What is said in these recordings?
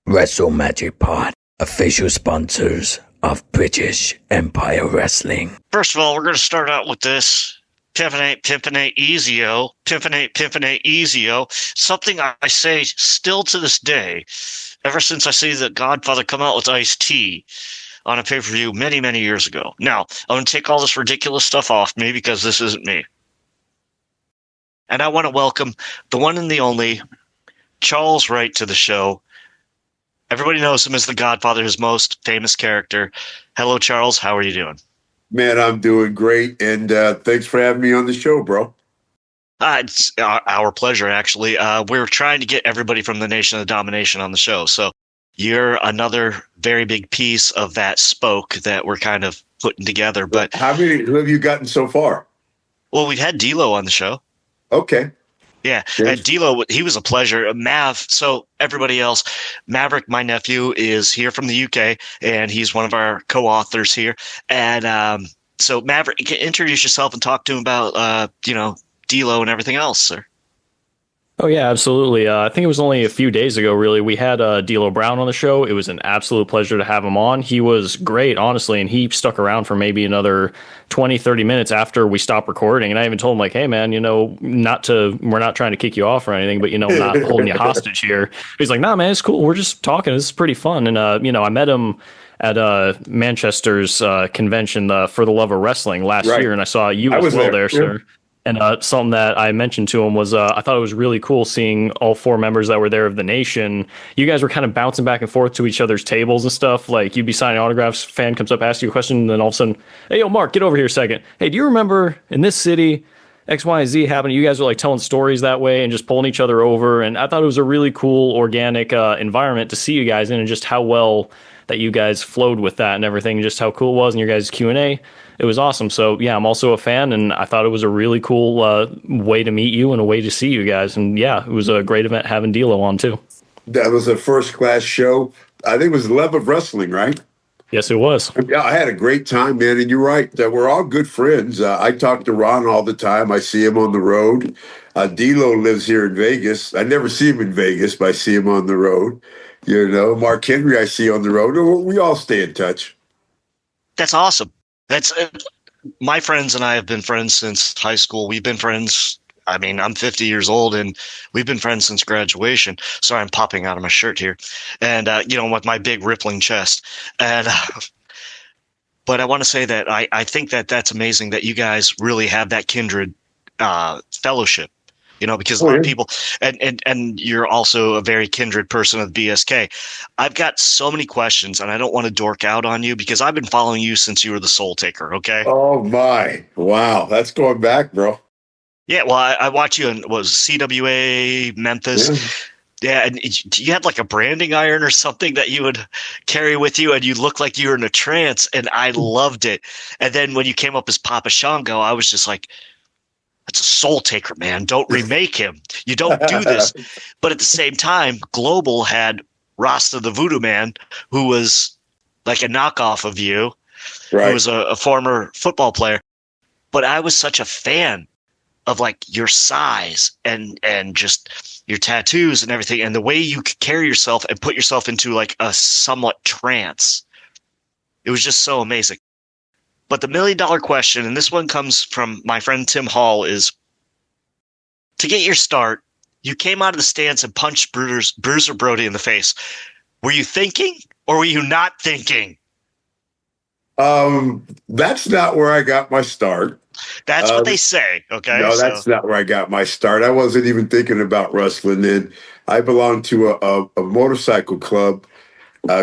Wrestle Magic Pod, official sponsors of British Empire Wrestling. First of all, we're going to start out with this. Pimpinate, Easy-O. Pimpinate, Easy-O. Something I say still to this day, ever since I see the Godfather come out with iced tea on a pay-per-view many, many years ago. Now, I'm going to take all this ridiculous stuff off me because this isn't me. And I want to welcome the one and the only Charles Wright to the show. Everybody knows him as the Godfather, his most famous character. Hello, Charles. How are you doing? Man, I'm doing great, and thanks for having me on the show, bro. It's our pleasure, actually. We're trying to get everybody from the Nation of Domination on the show, so you're another very big piece of that spoke that we're kind of putting together. But who have you gotten so far? Well, we've had D'Lo on the show. Okay. Yeah, and D'Lo, he was a pleasure. Mav, so everybody else, Maverick, my nephew, is here from the UK, and he's one of our co-authors here. And so, Maverick, introduce yourself and talk to him about, D'Lo and everything else, sir. Oh, yeah, absolutely. I think it was only a few days ago, really. We had D'Lo Brown on the show. It was an absolute pleasure to have him on. He was great, honestly, and he stuck around for maybe another 20, 30 minutes after we stopped recording. And I even told him, like, hey, man, we're not trying to kick you off or anything, but, not holding you hostage here. He's like, nah, man, it's cool. We're just talking. This is pretty fun. And, I met him at Manchester's convention for the Love of Wrestling last year, and I saw you as well there, sir. And something that I mentioned to him was I thought it was really cool seeing all four members that were there of the Nation. You guys were kind of bouncing back and forth to each other's tables and stuff. Like, you'd be signing autographs, fan comes up, asks you a question, and then all of a sudden, hey, yo, Mark, get over here a second. Hey, do you remember in this city X, Y, and Z happened? You guys were like telling stories that way and just pulling each other over. And I thought it was a really cool, organic environment to see you guys in, and just how well that you guys flowed with that and everything, just how cool it was, and your guys' Q&A. It was awesome. So, yeah, I'm also a fan, and I thought it was a really cool way to meet you and a way to see you guys. And, yeah, it was a great event having D'Lo on, too. That was a first-class show. I think it was Love of Wrestling, right? Yes, it was. Yeah, I had a great time, man, and you're right. We're all good friends. I talk to Ron all the time. I see him on the road. D'Lo lives here in Vegas. I never see him in Vegas, but I see him on the road. Mark Henry I see on the road. We all stay in touch. That's awesome. That's my friends and I have been friends since high school. We've been friends. I mean, I'm 50 years old, and we've been friends since graduation. Sorry, I'm popping out of my shirt here, and with my big rippling chest. And but I want to say that I think that that's amazing that you guys really have that kindred fellowship. Because a lot of people, and you're also a very kindred person of BSK. I've got so many questions, and I don't want to dork out on you because I've been following you since you were the Soul Taker, okay? Oh, my. Wow. That's going back, bro. Yeah, well, I watch you in, CWA, Memphis. Yeah, and you had like a branding iron or something that you would carry with you, and you looked like you were in a trance, and I loved it. And then when you came up as Papa Shango, I was just like, it's a Soul Taker, man. Don't remake him. You don't do this. But at the same time, Global had Rasta the Voodoo Man, who was like a knockoff of you, who was a former football player. But I was such a fan of like your size and just your tattoos and everything, and the way you could carry yourself and put yourself into like a somewhat trance. It was just so amazing. But the $1 million question, and this one comes from my friend Tim Hall, is to get your start, you came out of the stands and punched Bruiser Brody in the face. Were you thinking or were you not thinking? That's not where I got my start. That's what they say, okay? No, that's not where I got my start. I wasn't even thinking about wrestling then. I belonged to a motorcycle club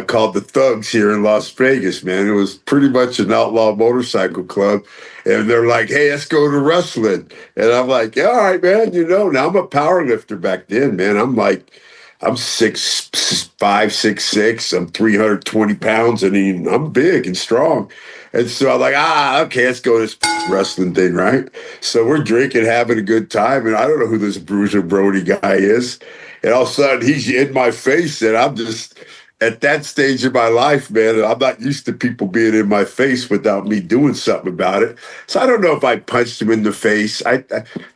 called the Thugs here in Las Vegas, man. It was pretty much an outlaw motorcycle club. And they're like, hey, let's go to wrestling. And I'm like, yeah, all right, man. Now I'm a power lifter back then, man. I'm 6'5", 6'6". I'm 320 pounds. I mean, I'm big and strong. And so I'm like, okay, let's go to this wrestling thing, right? So we're drinking, having a good time. And I don't know who this Bruiser Brody guy is. And all of a sudden, he's in my face. And I'm just... at that stage of my life, man, I'm not used to people being in my face without me doing something about it. So I don't know if I punched him in the face.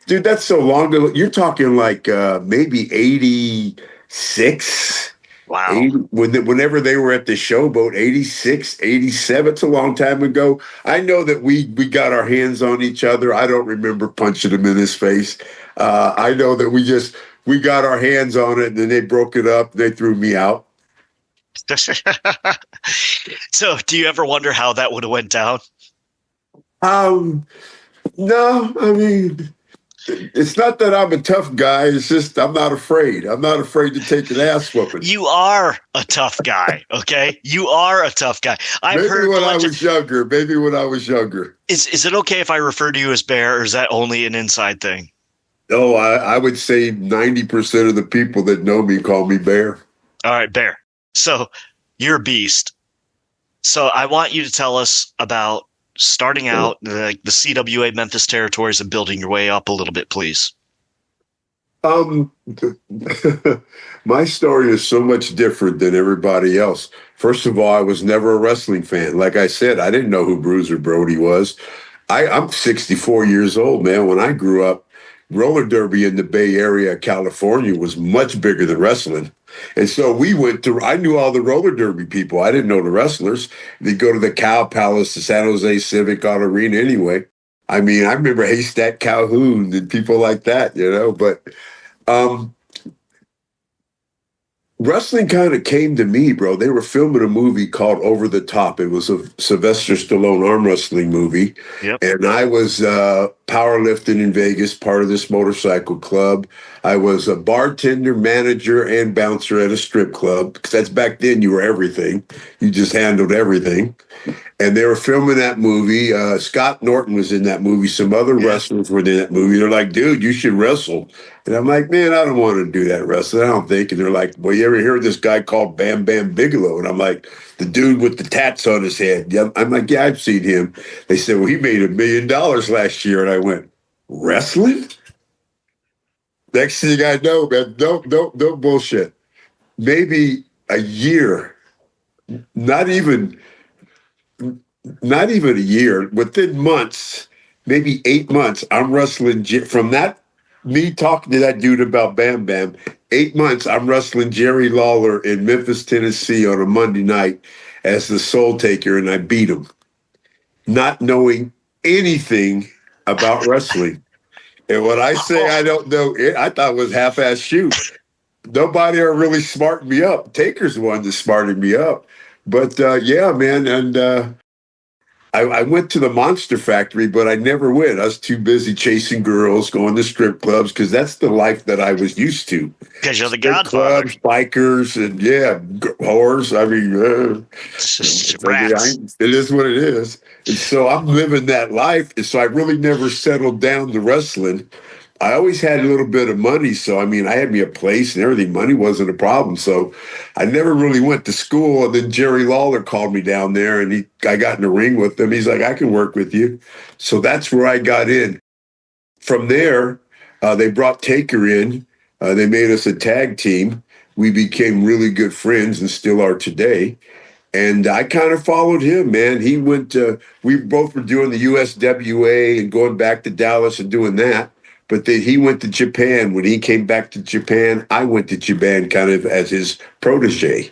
Dude, that's so long ago. You're talking like maybe 86. Wow. Whenever they were at the Showboat, 86, 87, it's a long time ago. I know that we got our hands on each other. I don't remember punching him in his face. I know that we got our hands on it, and then they broke it up. They threw me out. So, do you ever wonder how that would have went down? No, I mean, it's not that I'm a tough guy. It's just I'm not afraid. I'm not afraid to take an ass whooping. You are a tough guy, okay? You are a tough guy. Maybe when I was younger. Maybe when I was younger. Is it okay if I refer to you as Bear, or is that only an inside thing? No, I would say 90% of the people that know me call me Bear. All right, Bear. So you're a beast. So I want you to tell us about starting out the CWA Memphis territories and building your way up a little bit, please. My story is so much different than everybody else. First of all, I was never a wrestling fan. Like I said, I didn't know who Bruiser Brody was. I'm 64 years old, man. When I grew up, roller derby in the Bay Area, California, was much bigger than wrestling. And so I knew all the roller derby people. I didn't know the wrestlers. They'd go to the Cow Palace, the San Jose Civic Auto Arena anyway. I mean, I remember Haystack Calhoun and people like that, but wrestling kind of came to me, bro. They were filming a movie called Over the Top. It was a Sylvester Stallone arm wrestling movie. Yep. And I was powerlifting in Vegas, part of this motorcycle club. I was a bartender, manager, and bouncer at a strip club, because that's back then you were everything. You just handled everything. And they were filming that movie. Scott Norton was in that movie. Some other wrestlers were in that movie. They're like, dude, you should wrestle. And I'm like, man, I don't want to do that wrestling. I don't think. And they're like, well, you ever hear of this guy called Bam Bam Bigelow? And I'm like, the dude with the tats on his head. Yeah. I'm like, yeah, I've seen him. They said, well, he made $1 million last year. And I went, wrestling? Next thing I know, man, no bullshit. Maybe a year, not even a year, within months, maybe 8 months, I'm wrestling from me talking to that dude about Bam Bam, 8 months, I'm wrestling Jerry Lawler in Memphis, Tennessee on a Monday night as the Soul Taker, and I beat him, not knowing anything about wrestling. And when I say I don't know, I thought it was half-ass shoot. Nobody ever really smartened me up. Taker's the one that smartened me up. But yeah, man, and I went to the Monster Factory, but I never went. I was too busy chasing girls, going to strip clubs, because that's the life that I was used to. Because you're the Strip Godfather. clubs, bikers, and whores. I mean, it is what it is. And so I'm living that life. And so I really never settled down to wrestling. I always had a little bit of money. So, I mean, I had me a place and everything. Money wasn't a problem. So I never really went to school. And then Jerry Lawler called me down there, and I got in the ring with him. He's like, I can work with you. So that's where I got in. From there, they brought Taker in. They made us a tag team. We became really good friends and still are today. And I kind of followed him, man. He went we both were doing the USWA and going back to Dallas and doing that. But then he went to Japan. When he came back to Japan, I went to Japan kind of as his protege.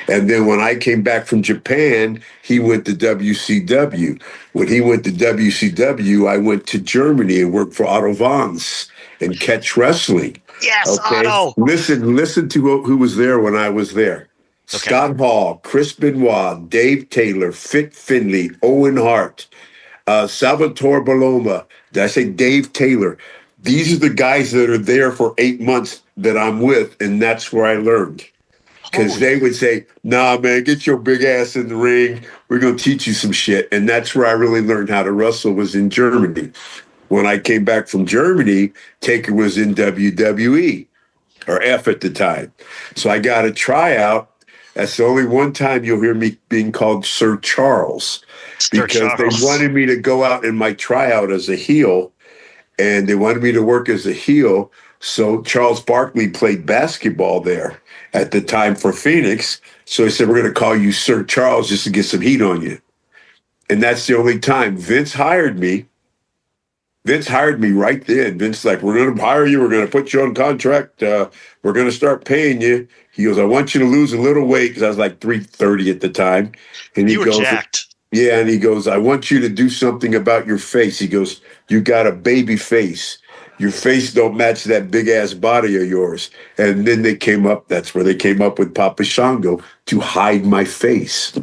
And then when I came back from Japan, he went to WCW. When he went to WCW, I went to Germany and worked for Otto Vance and Catch Wrestling. Yes, okay? Otto. Listen to who was there when I was there. Okay. Scott Hall, Chris Benoit, Dave Taylor, Fit Finley, Owen Hart, Salvatore Baloma. Did I say Dave Taylor? These are the guys that are there for 8 months that I'm with, and that's where I learned. Because they would say, nah, man, get your big ass in the ring. We're going to teach you some shit. And that's where I really learned how to wrestle, was in Germany. When I came back from Germany, Taker was in WWE, or F at the time. So I got a tryout. That's the only one time you'll hear me being called Sir Charles. Because they wanted me to go out in my tryout as a heel. And they wanted me to work as a heel. So Charles Barkley played basketball there at the time for Phoenix. So he said, we're going to call you Sir Charles just to get some heat on you. And that's the only time. Vince hired me. Vince hired me right then. Vince's like, we're going to hire you. We're going to put you on contract. We're going to start paying you. He goes, I want you to lose a little weight because I was like 330 at the time. And he You were goes, jacked. yeah, and he goes, I want you to do something about your face. He goes, you got a baby face. Your face don't match that big ass body of yours. And then they came up, that's where they came up with Papa Shango to hide my face.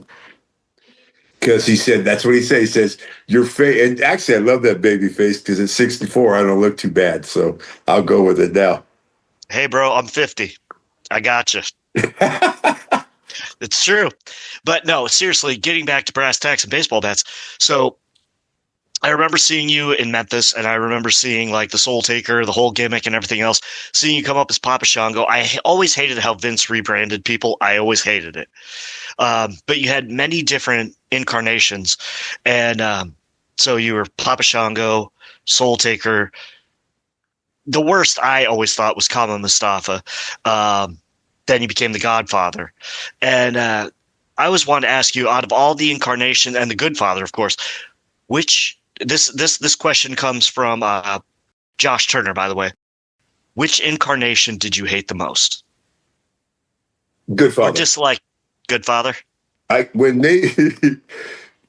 Because he said, that's what he said. He says, your face, and actually I love that baby face because at 64, I don't look too bad. So I'll go with it now. Hey, bro, I'm 50. I got you. It's true. But no, seriously, getting back to brass tacks and baseball bats. So I remember seeing you in Memphis, and I remember seeing like the Soul Taker, the whole gimmick and everything else, seeing you come up as Papa Shango. I always hated how Vince rebranded people. I always hated it. But you had many different incarnations. And so you were Papa Shango, Soul Taker. The worst I always thought was Kama Mustafa. Then you became the Godfather. And I always wanted to ask you, out of all the incarnation and the Goodfather, of course, which this question comes from Josh Turner, by the way. Which incarnation did you hate the most? Goodfather. Or just like Goodfather? When they,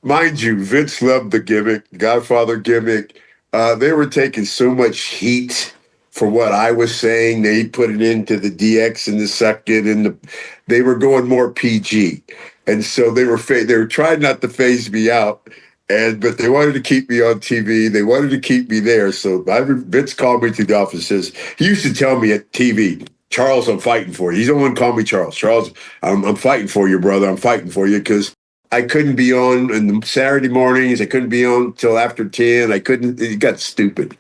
mind you, Vince loved the gimmick, Godfather gimmick. They were taking so much heat for what I was saying. They put it into the DX in the second, and they were going more PG, and so they were trying not to phase me out, but they wanted to keep me on TV. They wanted to keep me there. So Vince called me to the office. Says he used to tell me at TV, Charles, I'm fighting for you. He's the one call me Charles. Charles, I'm fighting for you, brother. I'm fighting for you because I couldn't be on in the Saturday mornings. I couldn't be on till after 10. It got stupid.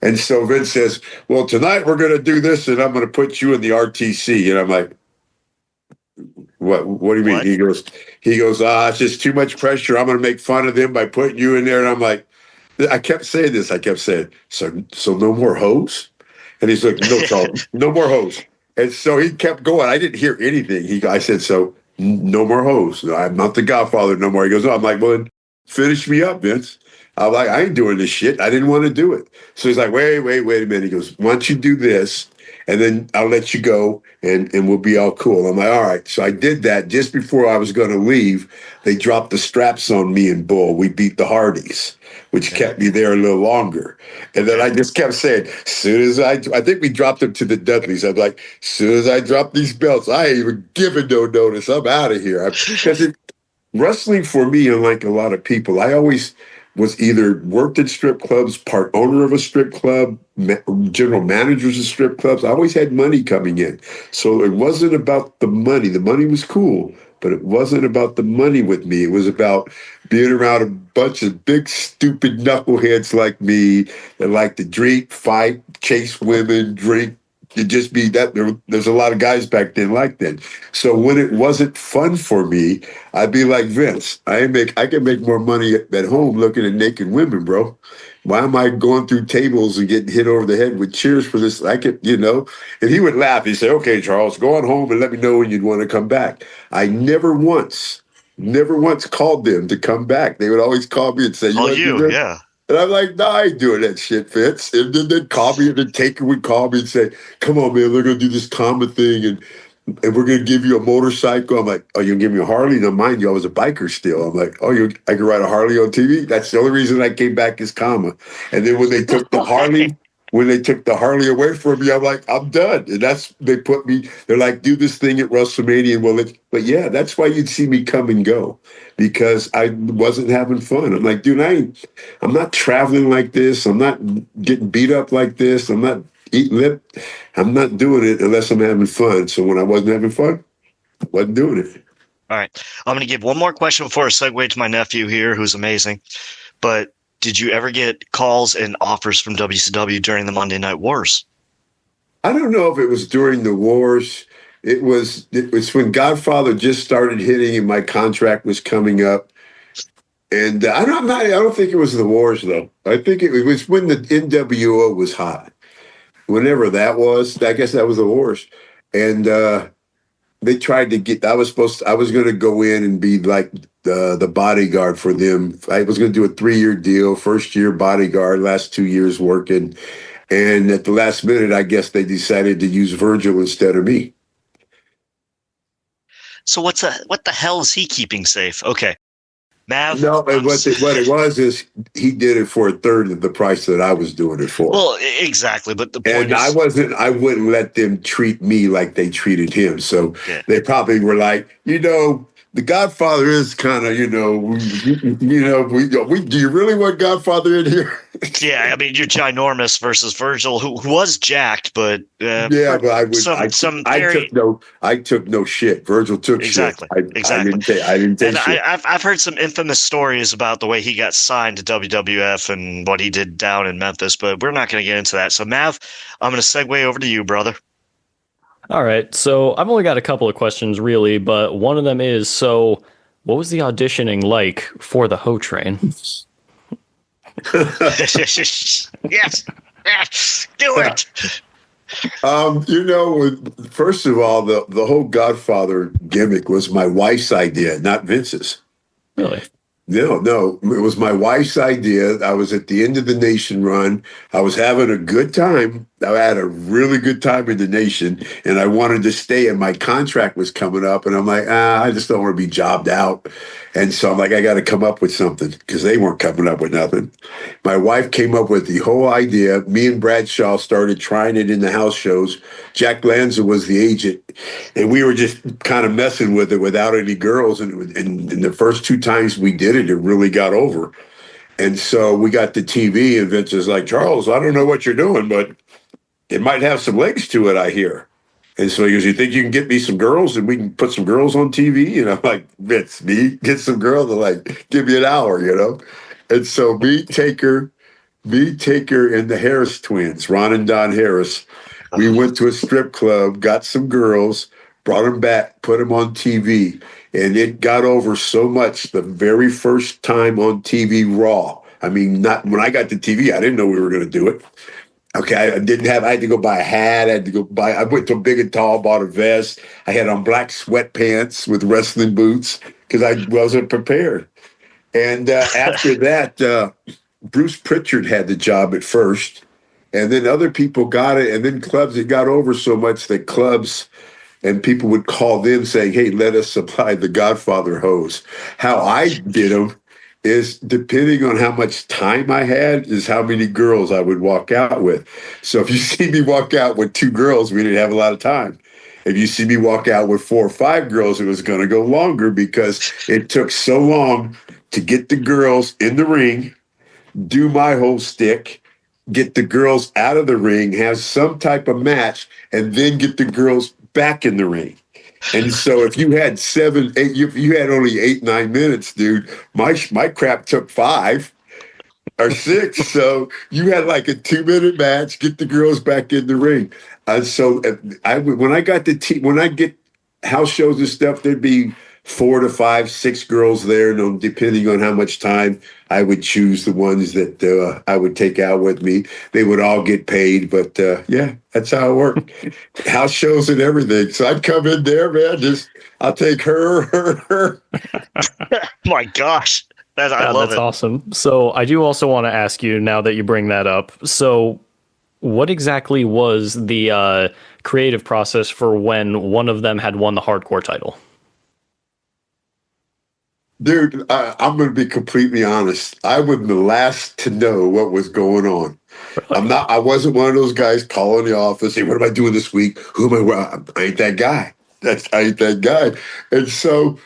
And so Vince says, well, tonight we're going to do this, and I'm going to put you in the RTC. And I'm like, what do you mean? What? He goes, it's just too much pressure. I'm going to make fun of them by putting you in there. And I'm like, I kept saying this. I kept saying, so no more hoes? And he's like, no, Charles, no more hoes. And so he kept going. I didn't hear anything. I said, so no more hoes. I'm not the Godfather no more. He goes, I'm like, well, finish me up, Vince. I'm like, I ain't doing this shit. I didn't want to do it. So he's like, wait a minute. He goes, why don't you do this? And then I'll let you go and we'll be all cool. I'm like, all right. So I did that. Just before I was going to leave, they dropped the straps on me and Bull. We beat the Hardys, which kept me there a little longer. And then I just kept saying, soon as I think we dropped them to the Dudleys. I'm like, soon as I drop these belts, I ain't even giving no notice. I'm out of here. Because wrestling for me, unlike a lot of people, I always was either worked at strip clubs, part owner of a strip club, general managers of strip clubs. I always had money coming in. So it wasn't about the money. The money was cool, but it wasn't about the money with me. It was about being around a bunch of big, stupid knuckleheads like me that like to drink, fight, chase women, drink. It'd just be that there's a lot of guys back then like that. So when it wasn't fun for me, I'd be like, Vince, I can make more money at home looking at naked women, bro. Why am I going through tables and getting hit over the head with cheers for this? I could, and he would laugh. He'd say, okay, Charles, go on home and let me know when you'd want to come back. I never once called them to come back. They would always call me and say, yeah. And I'm like, nah, I ain't doing that shit, Vince. And then they'd call me, and then Taker would call me and say, come on, man, we're going to do this Kama thing, and we're going to give you a motorcycle. I'm like, oh, you'll give me a Harley? Now, mind you, I was a biker still. I'm like, oh, I can ride a Harley on TV? That's the only reason I came back is Kama. And then when they took the Harley away from me, I'm like, I'm done. And they're like, do this thing at WrestleMania. But yeah, that's why you'd see me come and go, because I wasn't having fun. I'm like, dude, I'm not traveling like this. I'm not getting beat up like this. I'm not eating lip. I'm not doing it unless I'm having fun. So when I wasn't having fun, I wasn't doing it. All right. I'm going to give one more question before I segue to my nephew here, who's amazing. But did you ever get calls and offers from WCW during the Monday Night Wars? I don't know if it was during the wars. It was when Godfather just started hitting and my contract was coming up. And I don't think it was the wars, though. I think it was when the NWO was hot. Whenever that was, I guess that was the wars. And they tried to get. I was going to go in and be like the bodyguard for them. I was going to do a 3-year deal. First year bodyguard, last 2 years working, and at the last minute, I guess they decided to use Virgil instead of me. So what the hell is he keeping safe? Okay, Mav. No, and what it was is he did it for a third of the price that I was doing it for. Well, exactly, but the point is, I wouldn't let them treat me like they treated him. So they probably were like, the Godfather is kind of, do you really want Godfather in here? Yeah, I mean, you're ginormous versus Virgil, who was jacked, but but I took no shit. Virgil took shit. Exactly. I didn't take shit. I've heard some infamous stories about the way he got signed to WWF and what he did down in Memphis, but we're not going to get into that. So, Mav, I'm going to segue over to you, brother. All right, so I've only got a couple of questions, really, but one of them is, so what was the auditioning like for the Ho Train? Yes, do it. First of all, the whole Godfather gimmick was my wife's idea, not Vince's. Really? No, it was my wife's idea. I was at the end of the Nation run. I was having a good time. I had a really good time in the Nation, and I wanted to stay, and my contract was coming up, and I'm like, I just don't want to be jobbed out. And so I'm like, I got to come up with something, because they weren't coming up with nothing. My wife came up with the whole idea. Me and Bradshaw started trying it in the house shows. Jack Lanza was the agent, and we were just kind of messing with it without any girls. And the first 2 times we did it, it really got over. And so we got the TV, and Vince is like, Charles, I don't know what you're doing, but it might have some legs to it, I hear. And so he goes, you think you can get me some girls and we can put some girls on TV? And I'm like, Vince, me get some girls? They're like, give me an hour, And so me, Taker, and the Harris twins, Ron and Don Harris, we went to a strip club, got some girls, brought them back, put them on TV. And it got over so much the very first time on TV Raw. I mean, not when I got to TV, I didn't know we were going to do it. Okay, I had to go buy a hat. I went to Big and Tall, bought a vest. I had on black sweatpants with wrestling boots because I wasn't prepared. And after that, Bruce Pritchard had the job at first. And then other people got it. And then clubs, it got over so much that clubs and people would call them saying, hey, let us supply the Godfather hose. How I did them is depending on how much time I had is how many girls I would walk out with. So if you see me walk out with 2 girls, we didn't have a lot of time. If you see me walk out with 4 or 5 girls, it was going to go longer because it took so long to get the girls in the ring, do my whole stick, get the girls out of the ring, have some type of match, and then get the girls back in the ring. And so if you had 7, 8, you had only 8, 9 minutes, dude, my crap took 5 or 6. So you had like a 2-minute match, get the girls back in the ring. And so when I get house shows and stuff, there'd be 4 to 5, 6 girls there, depending on how much time I would choose the ones that I would take out with me. They would all get paid, but that's how it worked. House shows and everything. So I'd come in there, man, I'll take her. My gosh. I love it. That's awesome. So I do also want to ask you, now that you bring that up, so what exactly was the creative process for when one of them had won the hardcore title? Dude, I'm going to be completely honest. I was the last to know what was going on. Really? I wasn't one of those guys calling the office, hey, what am I doing this week? Who am I ain't that guy. I ain't that guy. And so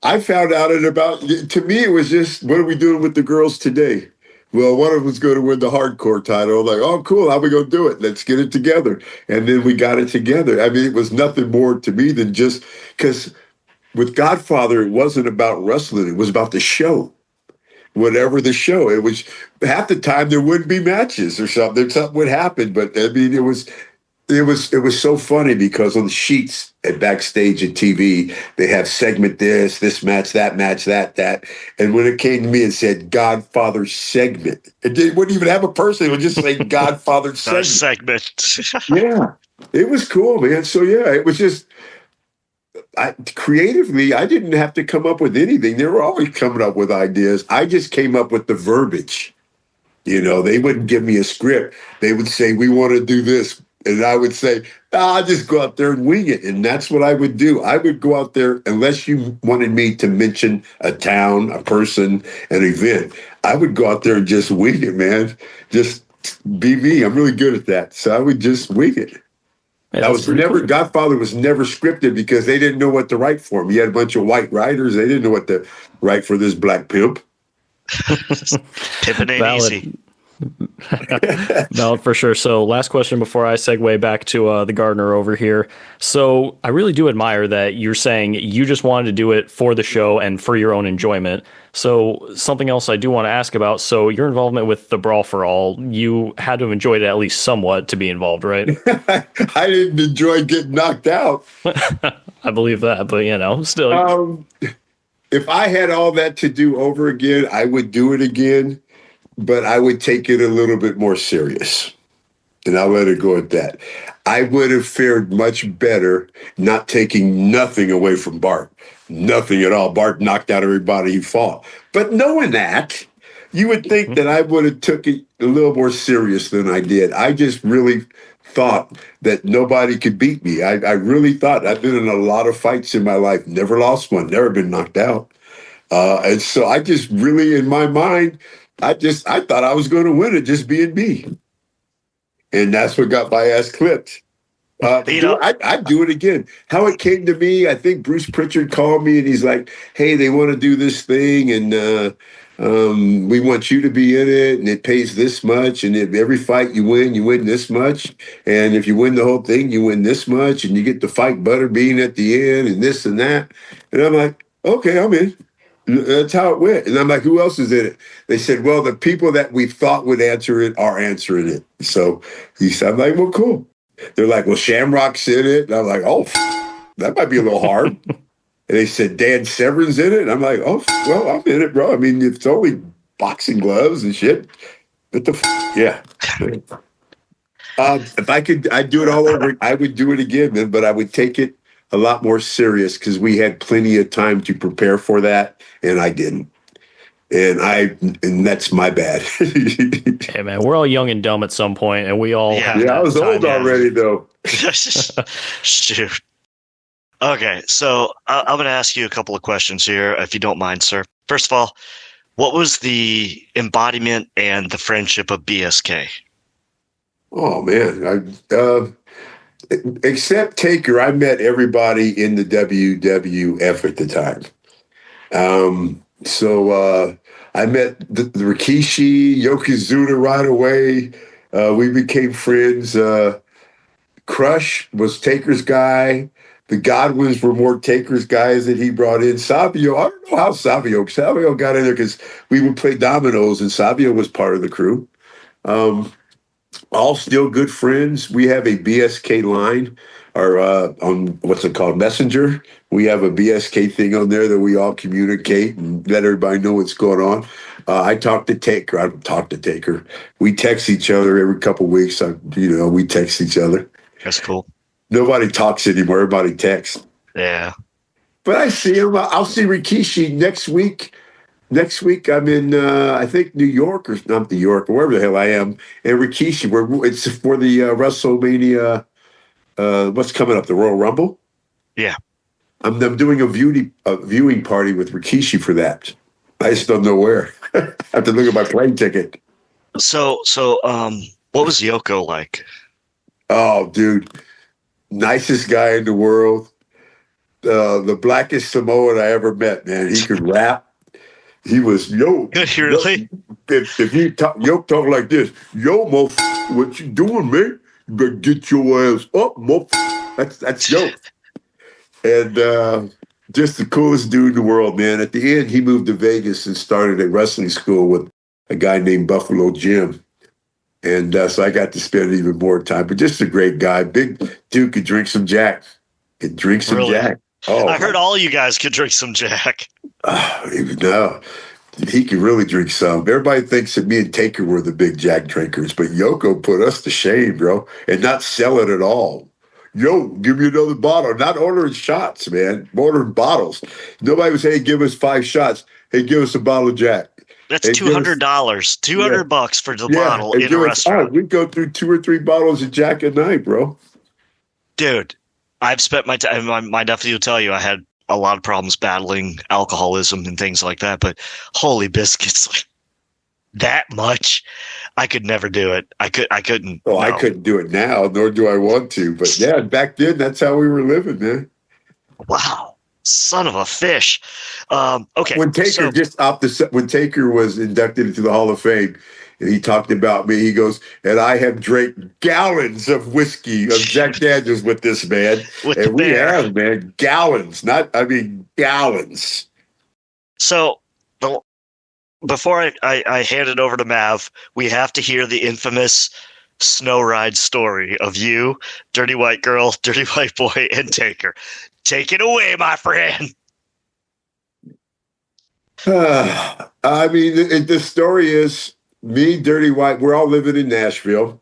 I found out to me, it was just, what are we doing with the girls today? Well, one of them was going to win the hardcore title. I'm like, oh, cool. How are we going to do it? Let's get it together. And then we got it together. I mean, it was nothing more to me than just because with Godfather, it wasn't about wrestling. It was about the show. Whatever the show. It was half the time there wouldn't be matches or something. Something would happen. But I mean, it was so funny because on the sheets at backstage at TV, they have segment this match, that. And when it came to me and said Godfather segment, it wouldn't even have a person. It would just say Godfather segment. Segment. Yeah, it was cool, man. So yeah, it was just, creatively, I didn't have to come up with anything. They were always coming up with ideas. I just came up with the verbiage. They wouldn't give me a script. They would say, we want to do this. And I would say, I'll just go out there and wing it. And that's what I would do. I would go out there, unless you wanted me to mention a town, a person, an event. I would go out there and just wing it, man. Just be me. I'm really good at that. So I would just wing it. Yeah, Godfather was never scripted because they didn't know what to write for him. He had a bunch of white writers. They didn't know what to write for this black pimp. Pimping ain't easy. No, for sure. So last question before I segue back to the gardener over here. So I really do admire that you're saying you just wanted to do it for the show and for your own enjoyment. So something else I do want to ask about. So your involvement with the Brawl for All, you had to have enjoyed it at least somewhat to be involved, right? I didn't enjoy getting knocked out. I believe that, but still. If I had all that to do over again, I would do it again. But I would take it a little bit more serious. And I'll let it go at that. I would have fared much better not taking nothing away from Bart. Nothing at all. Bart knocked out everybody he fought. But knowing that, you would think that I would have took it a little more serious than I did. I just really thought that nobody could beat me. I really thought. I've been in a lot of fights in my life. Never lost one. Never been knocked out. And so I just really, in my mind, I thought I was going to win it just being me. And that's what got my ass clipped. I'd do it again. How it came to me, I think Bruce Pritchard called me and he's like, hey, they want to do this thing and we want you to be in it and it pays this much. And if every fight you win this much. And if you win the whole thing, you win this much. And you get to fight Butterbean at the end and this and that. And I'm like, okay, I'm in. That's how it went. And I'm like, who else is in it? They said, well, the people that we thought would answer it are answering it. So I'm like, well, cool. They're like, well, Shamrock's in it. And I'm like, oh, that might be a little hard. And they said, Dan Severn's in it. And I'm like, oh, well, I'm in it, bro. I mean, it's only boxing gloves and shit. But yeah. If I could, I'd do it all over. I would do it again, man, but I would take it a lot more serious because we had plenty of time to prepare for that, and I didn't. And that's my bad. Hey, man, we're all young and dumb at some point, and we all have I was old already, though. Shoot. Okay, so I'm going to ask you a couple of questions here, if you don't mind, sir. First of all, what was the embodiment and the friendship of BSK? Oh, man. Except Taker, I met everybody in the WWF at the time. So I met the Rikishi, Yokozuna right away. We became friends. Crush was Taker's guy. The Godwins were more Taker's guys that he brought in. Savio, I don't know how Savio got in there because we would play dominoes and Savio was part of the crew. All still good friends. We have a BSK line or on what's it called, Messenger. We have a BSK thing on there that we all communicate and let everybody know what's going on. I talk to Taker. I don't talk to Taker. We text each other every couple of weeks. We text each other. That's cool. Nobody talks anymore. Everybody texts. Yeah. But I see him. I'll see Rikishi next week. Next week, I'm in, I think, New York, or not New York, or wherever the hell I am. And Rikishi, it's for the WrestleMania, what's coming up, the Royal Rumble? Yeah. I'm doing a viewing party with Rikishi for that. I just don't know where. I have to look at my plane ticket. So, what was Yoko like? Oh, dude. Nicest guy in the world. The blackest Samoan I ever met, man. He could rap. He was, really? If you talk like this, what you doing, man? You better get your ass up, That's Yo. And just the coolest dude in the world, man. At the end, he moved to Vegas and started a wrestling school with a guy named Buffalo Jim. And so I got to spend even more time. But just a great guy. Big dude, could drink some Jack. Jack. Oh, I heard all you guys could drink some Jack. No, he could really drink some. Everybody thinks that me and Taker were the big Jack drinkers, but Yoko put us to shame, bro, and not sell it at all. yo, give me another bottle. Not ordering shots, man. Ordering bottles. Nobody would say, hey, give us 5 shots. Hey, give us a bottle of Jack. That's Hey, $200, $200 for the bottle and in a restaurant. we go through 2 or 3 bottles of Jack a night, bro. Dude, I've spent my time. My nephew will tell you I had a lot of problems battling alcoholism and things like that. But holy biscuits, like that much, I could never do it. I couldn't. Oh, no. I couldn't do it now, nor do I want to. But yeah, back then, that's how we were living, man. Wow, son of a fish. Okay, When Taker when Taker was inducted into the Hall of Fame, and he talked about me, he goes, and I have drank gallons of whiskey of Jack Daniels with this man, and we have, man, gallons, gallons. So before I hand it over to Mav, we have to hear the infamous snow ride story of you, Dirty White Girl, Dirty White Boy, and Taker. Take it away, my friend. The story is me, Dirty White, we're all living in Nashville.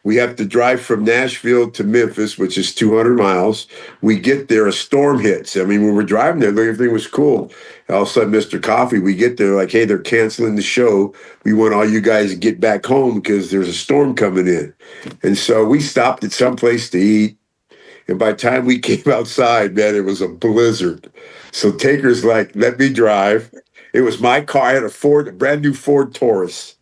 We have to drive from Nashville to Memphis, which is 200 miles. We get there, a storm hits. I mean, when we're driving there, everything was cool. All of a sudden, Mr. Coffee, we get there like, hey, they're canceling the show. We want all you guys to get back home because there's a storm coming in. And so we stopped at some place to eat. And by the time we came outside, man, it was a blizzard. So Taker's like, let me drive. It was my car. I had a brand new Ford Taurus.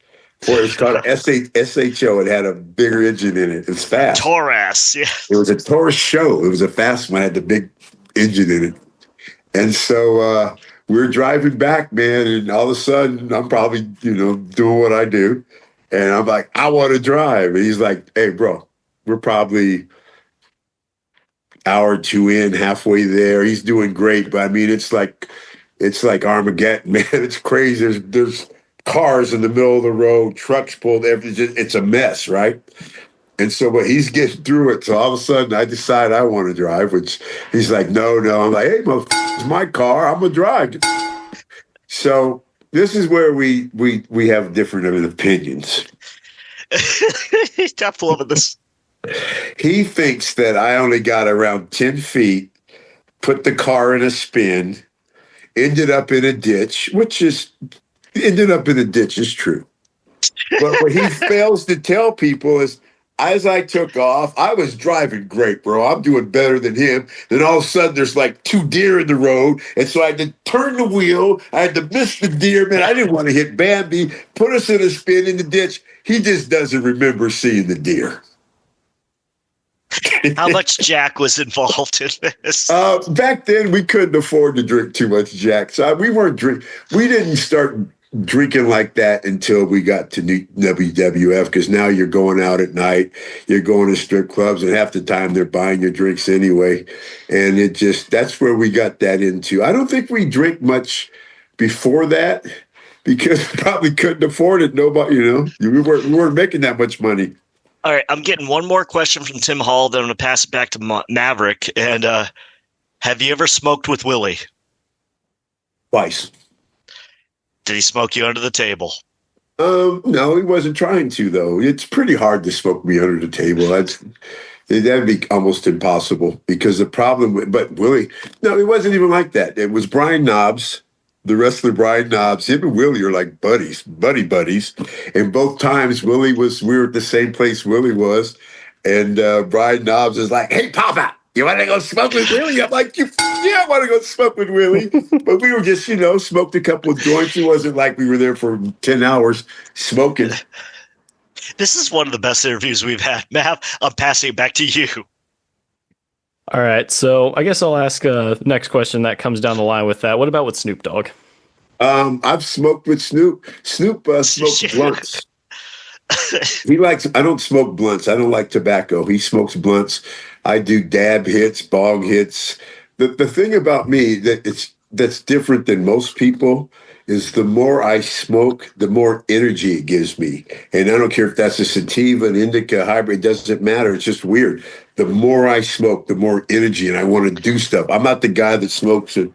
It was called an SHO. It had a bigger engine in it. It's fast. Taurus, yeah. It was a Taurus show. It was a fast one. It had the big engine in it. And so we were driving back, man, and all of a sudden, I'm probably, doing what I do. And I'm like, I want to drive. And he's like, hey, bro, we're probably hour or 2 in, halfway there. He's doing great. But, I mean, it's like Armageddon, man. It's crazy. There's cars in the middle of the road, trucks pulled, everything. It's a mess, right? And so, but he's getting through it. So all of a sudden, I decide I want to drive, which he's like, no. I'm like, hey, it's my car. I'm going to drive. So this is where we have different opinions. I'm loving this. He thinks that I only got around 10 feet, put the car in a spin, ended up in a ditch, is true. But what he fails to tell people is, as I took off, I was driving great, bro. I'm doing better than him. Then all of a sudden, there's like 2 deer in the road. And so I had to turn the wheel. I had to miss the deer. Man, I didn't want to hit Bambi, put us in a spin in the ditch. He just doesn't remember seeing the deer. How much Jack was involved in this? Back then, we couldn't afford to drink too much Jack. So we didn't start drinking like that until we got to WWF, because now you're going out at night, you're going to strip clubs, and half the time they're buying your drinks anyway. And that's where we got that into. I don't think we drink much before that because we probably couldn't afford it. Nobody, we weren't making that much money. All right, I'm getting one more question from Tim Hall, then I'm going to pass it back to Maverick. And have you ever smoked with Willie? Twice. Did he smoke you under the table? No, he wasn't trying to, though. It's pretty hard to smoke me under the table. That'd be almost impossible, because the problem but Willie, no, it wasn't even like that. It was Brian Knobs, the wrestler Brian Knobs. Him and Willie are like buddies. And both times we were at the same place Willie was. And Brian Knobs is like, hey, Papa, you want to go smoke with Willie? I'm like, yeah, I want to go smoke with Willie. But we were just, smoked a couple of joints. It wasn't like we were there for 10 hours smoking. This is one of the best interviews we've had. Mav, I'm passing it back to you. All right, so I guess I'll ask next question that comes down the line with that. What about with Snoop Dogg? I've smoked with Snoop. Snoop smokes blunts. I don't smoke blunts. I don't like tobacco. He smokes blunts. I do dab hits, bong hits. The thing about me that's different than most people is the more I smoke, the more energy it gives me. And I don't care if that's a sativa, an indica, hybrid, it doesn't matter. It's just weird. The more I smoke, the more energy, and I want to do stuff. I'm not the guy that smokes and,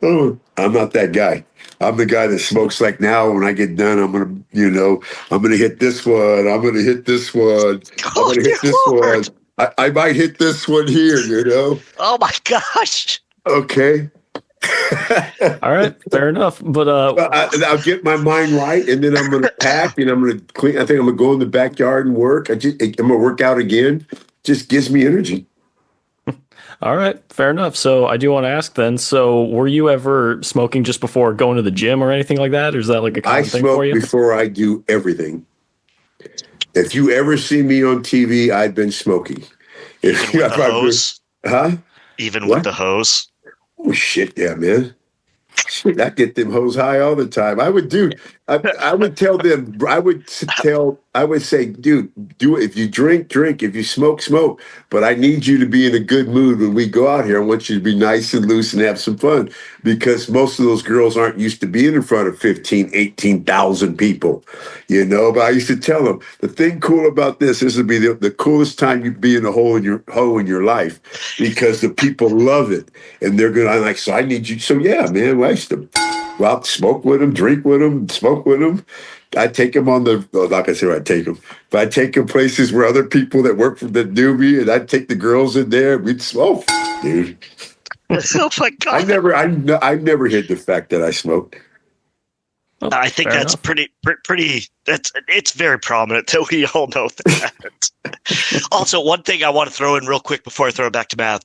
I'm not that guy. I'm the guy that smokes like now. When I get done, I'm going to hit this one. I'm going to hit this one. I'm going to hit this one. I might hit this one here, you know? Oh my gosh. Okay. All right, fair enough. But I'll get my mind right, and then I'm going to pack, and I'm going to clean. I think I'm going to go in the backyard and work. I'm going to work out again. Just gives me energy. all right, fair enough. So I do want to ask then. So were you ever smoking just before going to the gym or anything like that, or is that like a common thing for I you? smoke before I do everything. If you ever see me on TV, I've been smoking. Even with the hose? Huh? Even What? with the hose? Oh shit, yeah, man. Shit, I get them hoes high all the time. I would tell them, I would say, dude, do it. If you drink, drink. If you smoke, smoke. But I need you to be in a good mood when we go out here. I want you to be nice and loose and have some fun, because most of those girls aren't used to being in front of 15, 18,000 people, you know. But I used to tell them, the thing cool about this would be the coolest time you be in the hole in your life, because the people love it. And they're going to, so I need you. So yeah, man, I used to go out, smoke with them, drink with them, smoke with them. I take them on like I said, I take them, but I take them places where other people that work for that knew me, and I'd take the girls in there. We'd smoke, dude. Oh my God. I never hid the fact that I smoked. Well, I think fair that's enough. pretty, it's very prominent that we all know that. Also, one thing I want to throw in real quick before I throw it back to Matt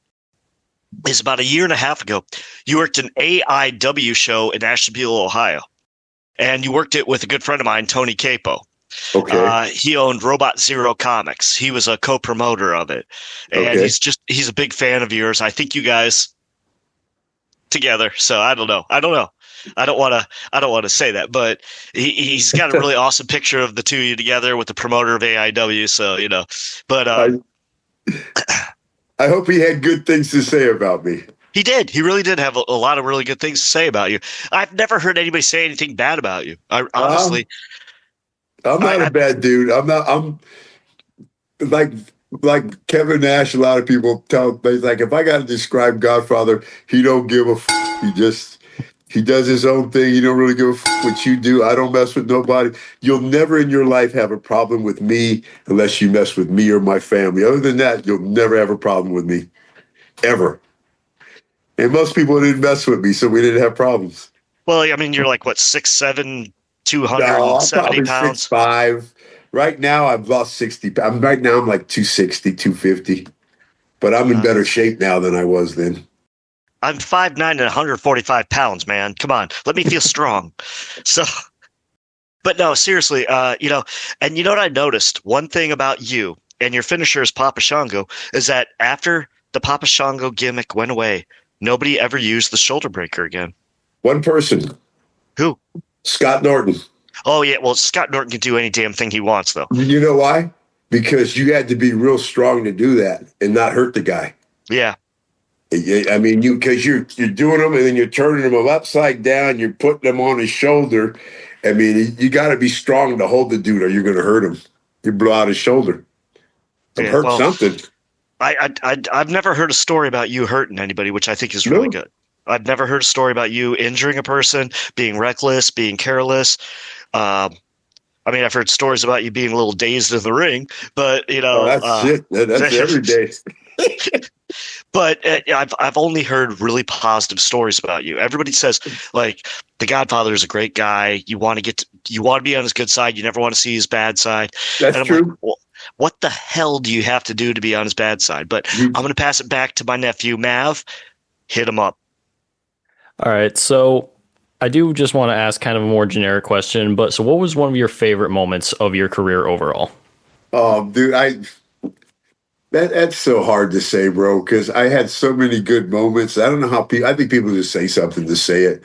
is about a year and a half ago, you worked an AIW show in Ashtabula, Ohio. And you worked it with a good friend of mine, Tony Capo. Okay. He owned Robot Zero Comics. He was a co-promoter of it. And Okay. he's a big fan of yours. I think you guys together. So I don't know. I don't want to say that, but he's got a really awesome picture of the two of you together with the promoter of AIW. So, you know, but I hope he had good things to say about me. he did. He really did have a lot of really good things to say about you. I've never heard anybody say anything bad about you. Honestly, I'm not a bad dude. I'm like Kevin Nash. A lot of people tell me, like, if I got to describe Godfather, he don't give a he does his own thing. He don't really give a what you do. I don't mess with nobody. You'll never in your life have a problem with me unless you mess with me or my family. Other than that, you'll never have a problem with me, ever. And most people didn't mess with me, so we didn't have problems. well, I mean, you're like, what, 6'7", No, I'm 270 probably pounds? 6'5". Right now, I've lost 60. I'm like 260, 250. But I'm in better shape now than I was then. I'm 5'9" and 145 pounds, man. Come on. Let me feel strong. So, but no, seriously, you know, and you know what I noticed? One thing about you and your finisher is Papa Shango is that after the Papa Shango gimmick went away, nobody ever used the shoulder breaker again. One person, Who? Scott Norton. Oh, yeah. Well, Scott Norton can do any damn thing he wants, though. You know why? Because you had to be real strong to do that and not hurt the guy. Yeah. I mean, because you're doing them and then you're turning them upside down. You're putting them on his shoulder. I mean, you got to be strong to hold the dude, or you're going to hurt him. You blow out his shoulder. Hurt something. I've never heard a story about you hurting anybody, which I think is really good. I've never heard a story about you injuring a person, being reckless, being careless. I mean, I've heard stories about you being a little dazed in the ring, but you know, that's shit. That's every day. But I've only heard really positive stories about you. Everybody says like the Godfather is a great guy. You want to be on his good side. You never want to see his bad side. That's true. Like, well, what the hell do you have to do to be on his bad side? But I'm going to pass it back to my nephew, Mav. Hit him up. All right, so I do just want to ask kind of a more generic question, but so what was one of your favorite moments of your career overall? Oh, dude, that's so hard to say, bro, because I had so many good moments. I don't know how people, I think people just say something to say it.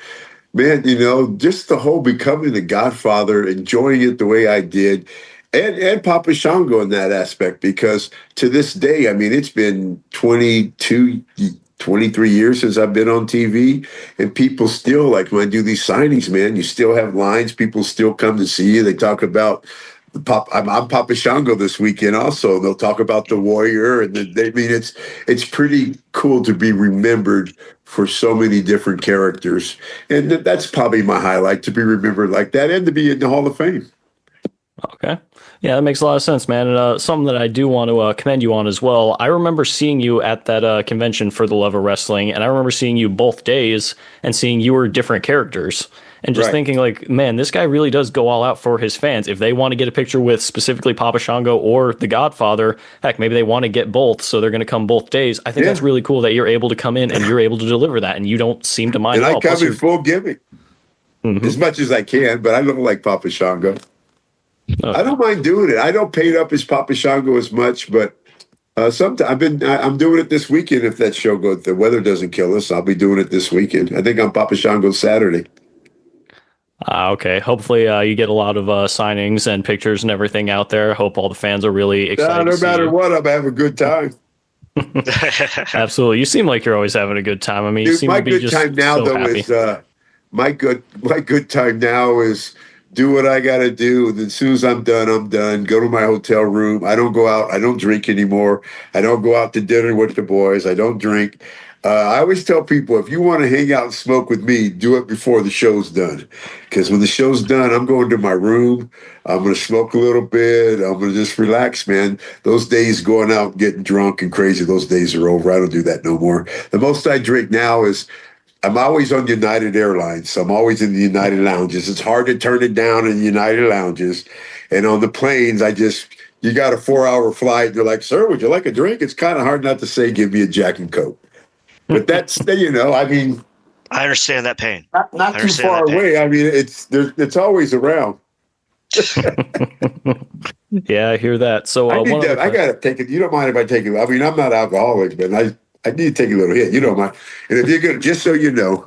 Man, you know, just the whole becoming the Godfather, enjoying it the way I did, and Papa Shango in that aspect, because to this day, I mean, it's been 23 years since I've been on TV, and people still, like, when I do these signings, man, you still have lines. People still come to see you. They talk about I'm Papa Shango this weekend also. They'll talk about the Warrior, and it's pretty cool to be remembered for so many different characters. And that's probably my highlight, to be remembered like that and to be in the Hall of Fame. Okay. Yeah, that makes a lot of sense, man. And something that I do want to commend you on as well. I remember seeing you at that convention for the love of wrestling, and I remember seeing you both days and seeing you were different characters. And just Right. thinking, like, man, this guy really does go all out for his fans. If they want to get a picture with specifically Papa Shango or the Godfather, heck, maybe they want to get both, so they're going to come both days. I think Yeah. that's really cool that you're able to come in and you're able to deliver that, and you don't seem to mind And at I all. Plus, come in you're full gimmick as much as I can, but I don't like Papa Shango. I don't mind doing it. I don't paint up as Papa Shango as much, but sometimes I'm doing it this weekend. If that show goes, the weather doesn't kill us, I'll be doing it this weekend. I think I'm Papa Shango Saturday. Okay. Hopefully, you get a lot of signings and pictures and everything out there. Hope all the fans are really excited. No to see matter you. what, I'm having a good time. Absolutely. You seem like you're always having a good time. I mean, you Dude, seem my to be good just time now so though happy. is my good time now is do what I got to do. And as soon as I'm done, I'm done. Go to my hotel room. I don't go out. I don't drink anymore. I don't go out to dinner with the boys. I don't drink. I always tell people, if you want to hang out and smoke with me, do it before the show's done. Because when the show's done, I'm going to my room. I'm going to smoke a little bit. I'm going to just relax, man. Those days going out, getting drunk and crazy, those days are over. I don't do that no more. The most I drink now is I'm always on United Airlines, so I'm always in the United lounges. It's hard to turn it down in United lounges. And on the planes, you got a 4-hour flight. And you're like, sir, would you like a drink? It's kind of hard not to say, give me a Jack and Coke. But that's, I mean, I understand that pain. not I too understand far that pain. away. I mean, it's always around. Yeah, I hear that. So, I need one that. other I got to take it. You don't mind if I take it? I mean, I'm not alcoholic, but I need to take a little hit. You don't mind. And if you're going to, just so you know,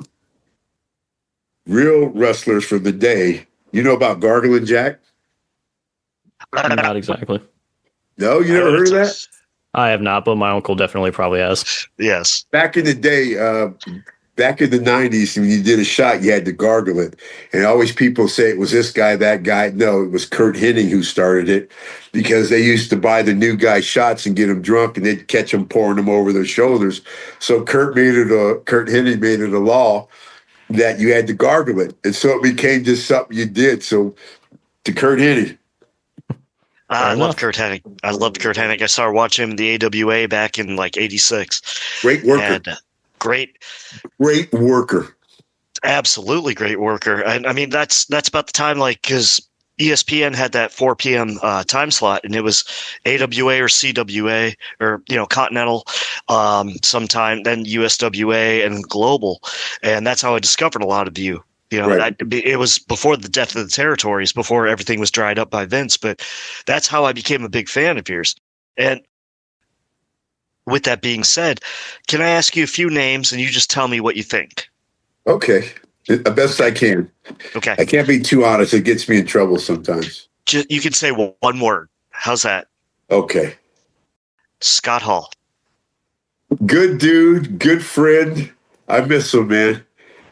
real wrestlers from the day, you know about Gargling Jack? not exactly. No, you never heard of that? I have not, but my uncle definitely probably has. Yes. Back in the day, back in the 90s, when you did a shot, you had to gargle it. And always people say it was this guy, that guy. No, it was Kurt Hennig who started it because they used to buy the new guy shots and get them drunk and they'd catch them pouring them over their shoulders. So Kurt Hennig made it a law that you had to gargle it. And so it became just something you did. So to Kurt Hennig. I love Kurt Hennig. I loved Kurt Hennig. I started watching him in the AWA back in like '86. Great worker. And great worker. Absolutely great worker. And I mean, that's about the time, like, because ESPN had that 4 p.m. Time slot, and it was AWA or CWA or, Continental sometime, then USWA and Global. And that's how I discovered a lot of you. Right. It was before the death of the territories, before everything was dried up by Vince, but that's how I became a big fan of yours. And with that being said, can I ask you a few names and you just tell me what you think? Okay. The best I can. Okay. I can't be too honest. It gets me in trouble sometimes. You can say one word. How's that? Okay. Scott Hall. Good dude. Good friend. I miss him, man.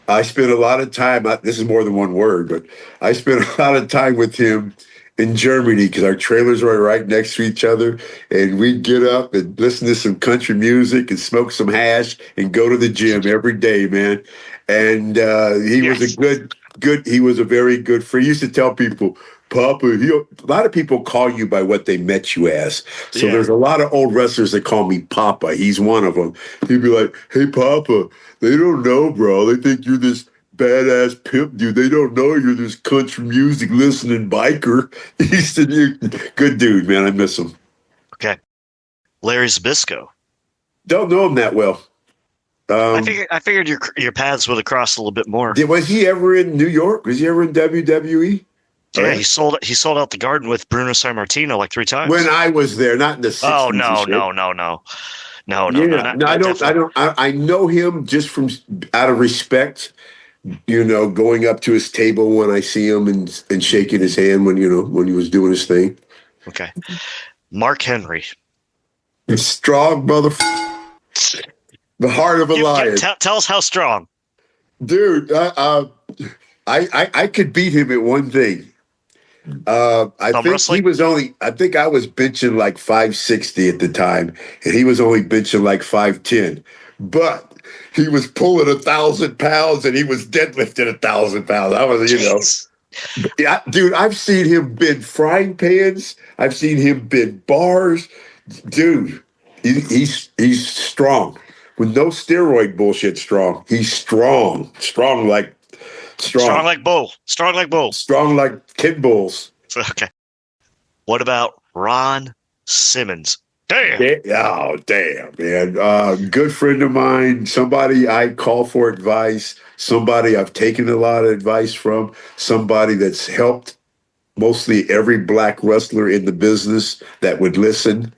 I spent a lot of time, this is more than one word, but I spent a lot of time with him in Germany because our trailers were right next to each other. And we'd get up and listen to some country music and smoke some hash and go to the gym every day, man. And he was he was a very good friend. He used to tell people, Papa, a lot of people call you by what they met you as. So there's a lot of old wrestlers that call me Papa. He's one of them. He'd be like, hey, Papa, they don't know, bro. They think you're this badass pimp dude. They don't know you're this country music listening biker. He said, good dude, man. I miss him. Okay. Larry Zbyszko. Don't know him that well. I figured your paths would have crossed a little bit more. Was he ever in New York? Was he ever in WWE? Yeah, right. He sold out the Garden with Bruno Sammartino like 3 times. When I was there, not in the 60s. Oh no. I know him just from out of respect. Going up to his table when I see him and shaking his hand when he was doing his thing. Okay, Mark Henry, strong motherfucker, the heart of a lion. Tell us how strong, dude. I could beat him at one thing. I think I was benching like 560 at the time, and he was only benching like 510. But he was pulling 1,000 pounds, and he was deadlifting 1,000 pounds. I was, Yeah, dude, I've seen him bend frying pans. I've seen him bend bars. Dude, he's strong. With no steroid bullshit strong. He's strong. Strong like Strong like bull. Strong like bull. Strong like Kid Bulls. Okay. What about Ron Simmons? Damn. Oh, damn, man. Good friend of mine, somebody I call for advice, somebody I've taken a lot of advice from, somebody that's helped mostly every black wrestler in the business that would listen.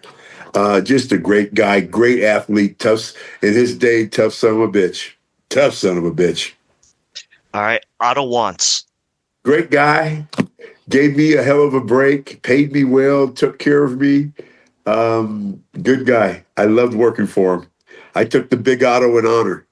Just a great guy, great athlete, tough in his day, tough son of a bitch. Tough son of a bitch. All right. Otto Wantz. Great guy, gave me a hell of a break, paid me well, took care of me. Good guy. I loved working for him. I took the big Otto in honor.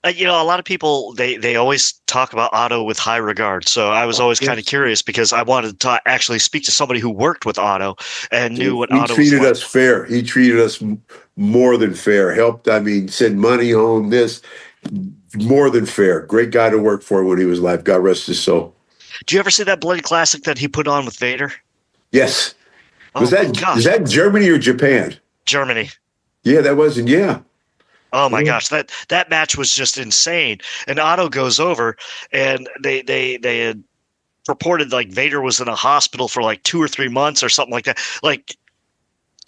A lot of people, they always talk about Otto with high regard. So I was always kind of curious because I wanted to actually speak to somebody who worked with Otto and knew what Otto was like. He treated us fair. He treated us more than fair. Helped, send money home, this. More than fair. Great guy to work for when he was alive. God rest his soul. Do you ever see that Bloody Classic that he put on with Vader? Yes. Is that Germany or Japan? Germany. Yeah, that wasn't, yeah. Oh my gosh, that match was just insane. And Otto goes over, and they had reported like Vader was in a hospital for like 2 or 3 months or something like that. Like,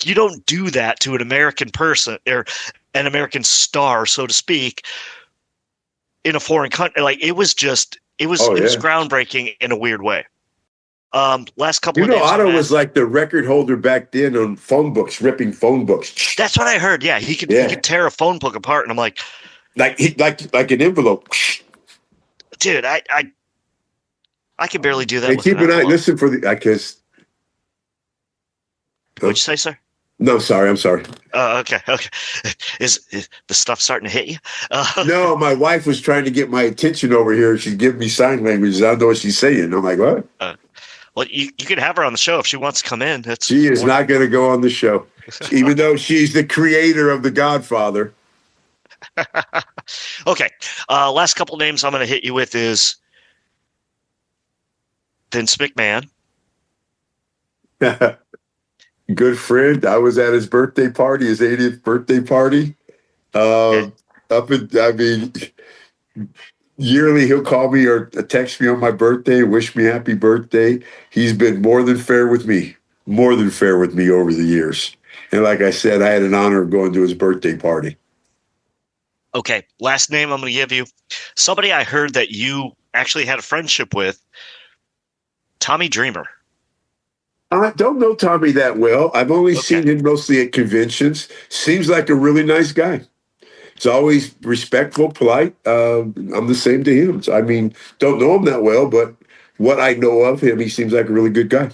you don't do that to an American person or an American star, so to speak, in a foreign country. Like, it was groundbreaking in a weird way. Last couple of days, Otto was like the record holder back then on phone books, ripping phone books. That's what I heard. Yeah, he could tear a phone book apart, and I'm like an envelope. Dude, I can barely do that. Hey, keep an eye. Listen for the because. What'd you say, sir? No, sorry. I'm sorry. Okay. Is the stuff starting to hit you? No, my wife was trying to get my attention over here. She's giving me sign language. I don't know what she's saying. I'm like, what? Well, you could have her on the show if she wants to come in. She is not going to go on the show, even though she's the creator of The Godfather. Okay. Last couple names I'm going to hit you with is Vince McMahon. Good friend. I was at his birthday party, his 80th birthday party. Yearly, he'll call me or text me on my birthday, wish me happy birthday. He's been more than fair with me over the years. And like I said, I had an honor of going to his birthday party. Okay, last name I'm going to give you. Somebody I heard that you actually had a friendship with, Tommy Dreamer. I don't know Tommy that well. I've only seen him mostly at conventions. Seems like a really nice guy. He's always respectful, polite. I'm the same to him. So, don't know him that well, but what I know of him, he seems like a really good guy.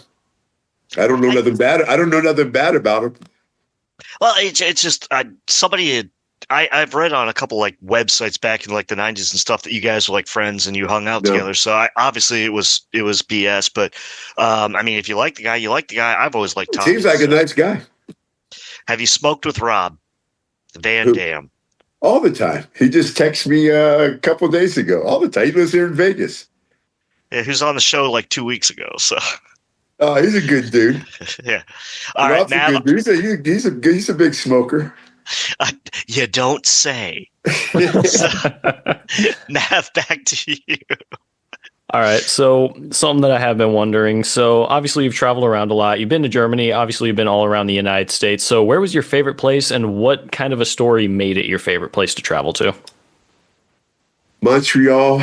I don't know nothing bad. I don't know nothing bad about him. Well, it's just somebody I've read on a couple like websites back in like the 90s and stuff that you guys were like friends and you hung out together. So obviously it was BS. But if you like the guy, you like the guy. I've always liked Tommy. Seems like a nice guy. Have you smoked with Rob Van Dam? All the time. He just texted me a couple days ago. All the time. He lives here in Vegas. Yeah, he was on the show like 2 weeks ago. So. Oh, he's a good dude. Yeah. All right, now he's a big smoker. You don't say. Nav, back to you. All right, so something that I have been wondering. So obviously you've traveled around a lot. You've been to Germany. Obviously you've been all around the United States. So where was your favorite place, and what kind of a story made it your favorite place to travel to? Montreal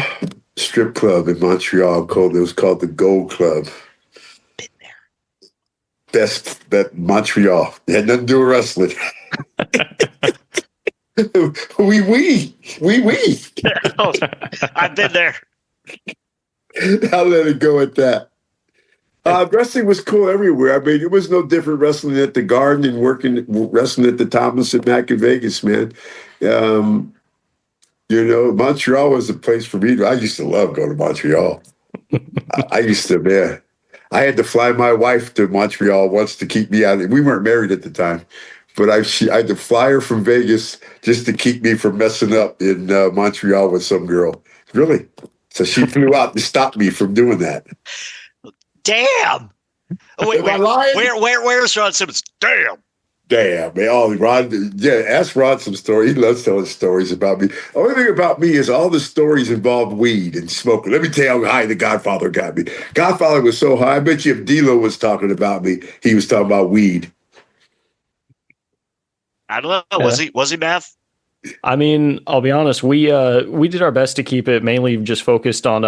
strip club in Montreal. It was called the Gold Club. Been there. Best bet Montreal. It had nothing to do with wrestling. Oui. Oh, I've been there. I'll let it go at that. Wrestling was cool everywhere. It was no different wrestling at the Garden and wrestling at the Thomas and Mack in Vegas, man. Montreal was a place for me. I used to love going to Montreal. I had to fly my wife to Montreal once to keep me out. We weren't married at the time, but I had to fly her from Vegas just to keep me from messing up in Montreal with some girl. Really, So she flew out to stop me from doing that. Damn. Oh, wait, Am I lying? Where's Ron Simmons? Damn. Damn, man. Oh, Ron, yeah, ask Ron some story. He loves telling stories about me. The only thing about me is all the stories involve weed and smoking. Let me tell you how high the Godfather got me. Godfather was so high, I bet you if D-Lo was talking about me, he was talking about weed. I don't know. Yeah. Was he, Mav? I mean, I'll be honest. We did our best to keep it mainly just focused on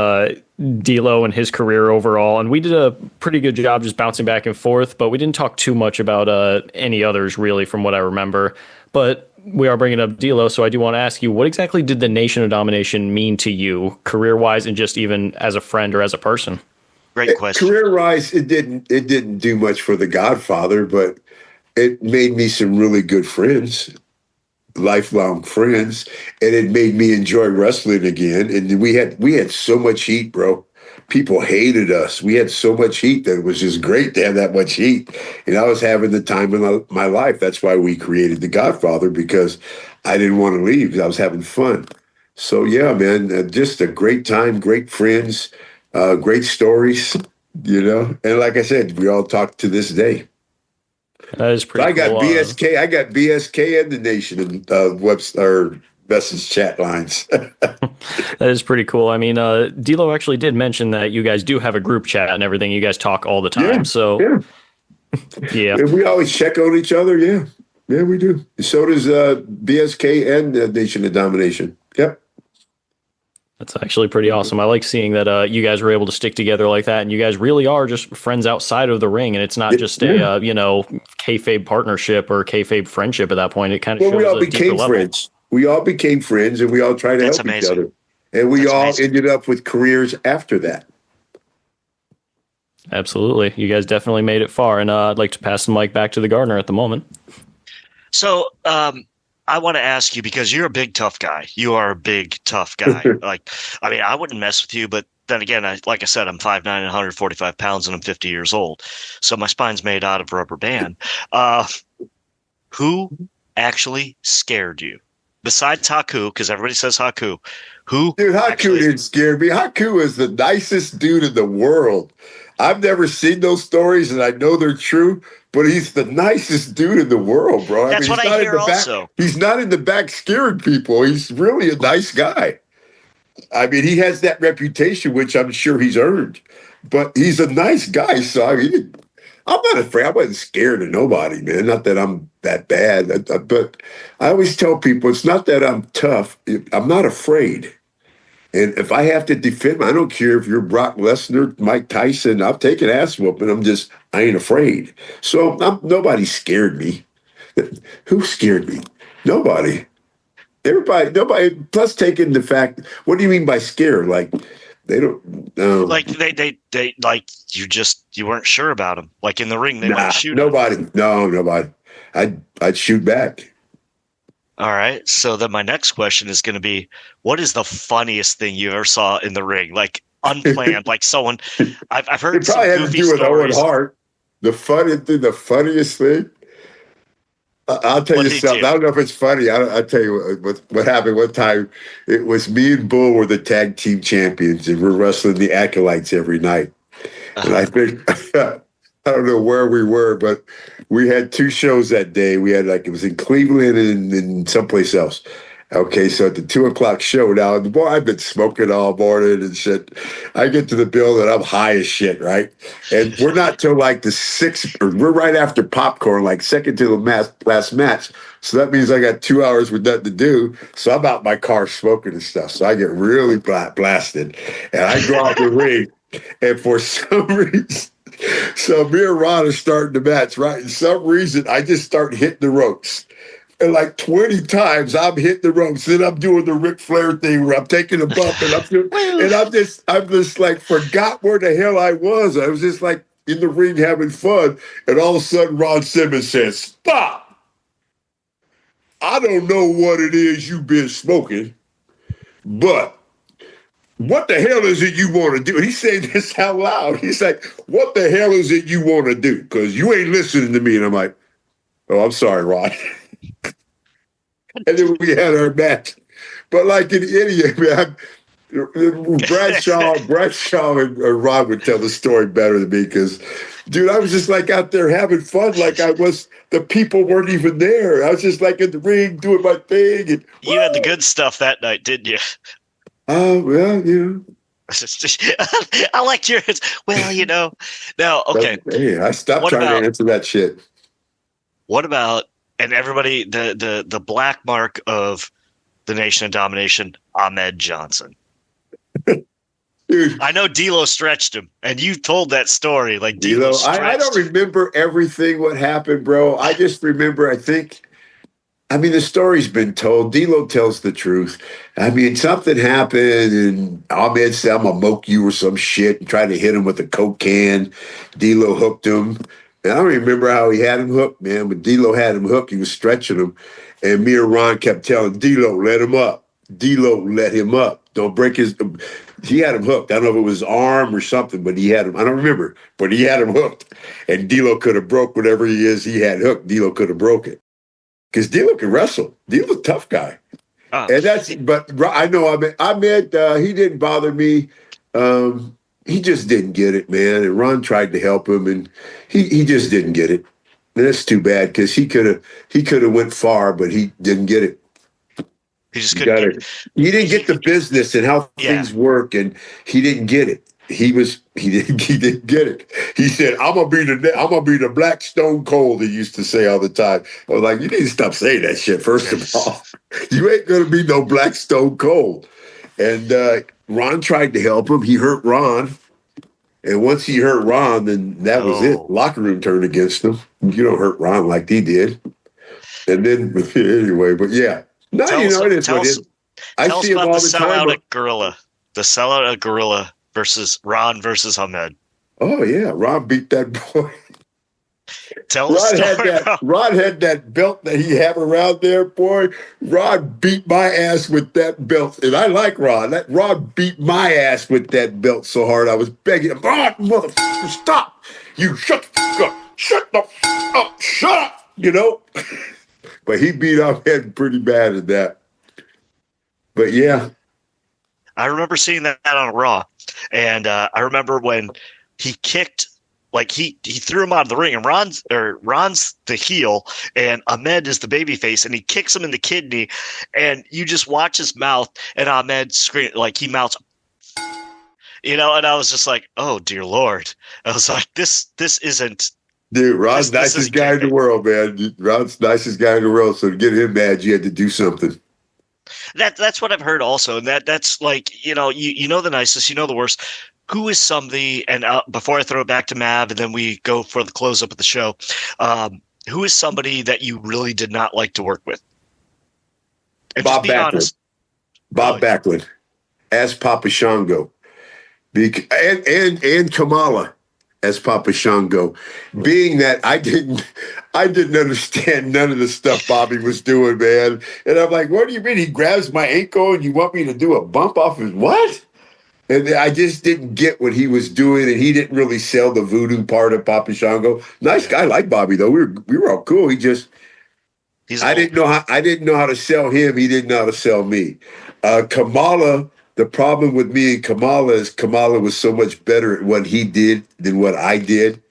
D'Lo and his career overall, and we did a pretty good job just bouncing back and forth. But we didn't talk too much about any others, really, from what I remember. But we are bringing up D'Lo, so I do want to ask you, what exactly did the Nation of Domination mean to you, career-wise, and just even as a friend or as a person? Great question. Career-wise, it didn't do much for the Godfather, but it made me some really good friends. Lifelong friends, and it made me enjoy wrestling again. And we had so much heat, bro. People hated us. We had so much heat that it was just great to have that much heat. And I was having the time of my life. That's why we created The Godfather, because I didn't want to leave, because I was having fun. So yeah, man, just a great time, great friends, great stories, And like I said, we all talk to this day. That is pretty cool. BSK. I got BSK and the Nation in message chat lines. That is pretty cool. I mean, D'Lo actually did mention that you guys do have a group chat and everything. You guys talk all the time. Yeah, so, yeah. And we always check on each other. Yeah. Yeah, we do. So does BSK and Nation of Domination. Yep. That's actually pretty awesome. I like seeing that you guys were able to stick together like that, and you guys really are just friends outside of the ring, and it's not just a kayfabe partnership or kayfabe friendship at that point. It kind of shows we all a deeper became level. Friends. We all became friends, and we all tried to help each other. And we all ended up with careers after that. Absolutely. You guys definitely made it far, and I'd like to pass the mic back to the Gardener at the moment. So, I want to ask you, because you're a big, tough guy. You are a big, tough guy. I wouldn't mess with you, but then again, like I said, I'm 5'9" and 145 pounds, and I'm 50 years old. So my spine's made out of rubber band. Who actually scared you? Besides Haku, because everybody says Haku. Dude, Haku didn't scare me. Haku is the nicest dude in the world. I've never seen those stories, and I know they're true, but he's the nicest dude in the world, bro. That's what I hear also. He's not in the back scaring people. He's really a nice guy. I mean, he has that reputation, which I'm sure he's earned, but he's a nice guy. So I'm not afraid. I wasn't scared of nobody, man. Not that I'm that bad, but I always tell people it's not that I'm tough. I'm not afraid. And if I have to defend, I don't care if you're Brock Lesnar, Mike Tyson, I'll take an ass whooping. I ain't afraid. So nobody scared me. Who scared me? Nobody. Nobody. Plus, taking the fact, what do you mean by scared? Like, they don't. Like they like you weren't sure about them. Like in the ring, they wouldn't shoot. Nobody. No, nobody. I'd shoot back. All right. So then my next question is going to be, what is the funniest thing you ever saw in the ring? Like unplanned, like someone I've heard some goofy stories. Owen Hart. The funniest thing. I'll tell you something. I don't know if it's funny. I'll tell you what happened one time. It was me and Bull were the tag team champions, and we're wrestling the Acolytes every night. And I think, I don't know where we were, but we had two shows that day. We had it was in Cleveland and someplace else. Okay, so at the 2:00 show now, boy, I've been smoking all morning and shit. I get to the building, I'm high as shit, right? And we're not till like the 6th, or we're right after popcorn, like second to the last match. So that means I got 2 hours with nothing to do. So I'm out in my car smoking and stuff. So I get really blasted. And I go out the ring, and for some reason, so me and Ron are starting the match, right? And some reason, I just start hitting the ropes. And like 20 times I'm hitting the ropes. Then I'm doing the Ric Flair thing where I'm taking a bump and I'm just like forgot where the hell I was. I was just like in the ring having fun. And all of a sudden Ron Simmons says, "Stop. I don't know what it is you've been smoking, but what the hell is it you want to do?" And he's saying this out loud. He's like, "What the hell is it you want to do? Because you ain't listening to me." And I'm like, "Oh, I'm sorry, Ron." And then we had our match. But like an idiot, man, Bradshaw and Ron would tell the story better than me because, dude, I was just like out there having fun. Like the people weren't even there. I was just like in the ring doing my thing. And, you had the good stuff that night, didn't you? Oh, well, I liked yours. Well, No, okay. Hey, I stopped trying to answer that shit. What about, and everybody, the black mark of the Nation of Domination, Ahmed Johnson. Dude, I know D'Lo stretched him, and you told that story. Like D'Lo stretched. I don't remember everything what happened, bro. I just remember, the story's been told. D'Lo tells the truth. Something happened, and Ahmed said, I'm going to moke you or some shit, and tried to hit him with a Coke can. D'Lo hooked him. And I don't remember how he had him hooked, man, but D'Lo had him hooked. He was stretching him. And me and Ron kept telling D'Lo, let him up. D'Lo, let him up. Don't break his. He had him hooked. I don't know if it was his arm or something, but he had him. I don't remember, but he had him hooked. And D'Lo could have broke whatever he had hooked. D'Lo could have broke it because D'Lo can wrestle. D'Lo's a tough guy. But I know Ahmed, he didn't bother me. He just didn't get it, man. And Ron tried to help him, and he just didn't get it. And that's too bad because he could have went far, but he didn't get it. He just couldn't. He didn't get the business and how things work, and he didn't get it. He didn't get it. He said, "I'm gonna be the Black Stone Cold." He used to say all the time. I was like, "You need to stop saying that shit. First of all, you ain't gonna be no Black Stone Cold." And Ron tried to help him. He hurt Ron. And once he hurt Ron, then that was it. Locker room turned against him. You don't hurt Ron like he did. And then, anyway, but yeah. No, it is what it is. I see him all the time. The sellout at Gorilla versus Ron versus Ahmed. Oh, yeah. Ron beat that boy. Ron had that belt that he had around there, boy. Ron beat my ass with that belt. And I like Ron. Ron beat my ass with that belt so hard I was begging him, Ron, motherfucker, stop. You shut the fuck up. Shut the fuck up. Shut up. But he beat Ahmed pretty bad at that. But yeah. I remember seeing that on Raw. And I remember when he kicked, like he threw him out of the ring, and Ron's the heel, and Ahmed is the babyface, and he kicks him in the kidney, and you just watch his mouth, and Ahmed scream like he mouths, and I was just like, oh dear Lord, I was like, this isn't. Dude, Ron's nicest guy in the world, man. Ron's nicest guy in the world. So to get him mad, you had to do something. That's what I've heard also, and that's like you know the nicest, the worst. Who is somebody, and before I throw it back to Mav, and then we go for the close-up of the show, who is somebody that you really did not like to work with? And Bob Backlund. Bob Backlund. As Papa Shango. And Kamala as Papa Shango. Being that I didn't understand none of the stuff Bobby was doing, man. And I'm like, what do you mean? He grabs my ankle and you want me to do a bump off his what? And I just didn't get what he was doing, and he didn't really sell the voodoo part of Papa Shango. Nice guy, like Bobby though. We were all cool. I didn't know how to sell him. He didn't know how to sell me. Kamala. The problem with me and Kamala is Kamala was so much better at what he did than what I did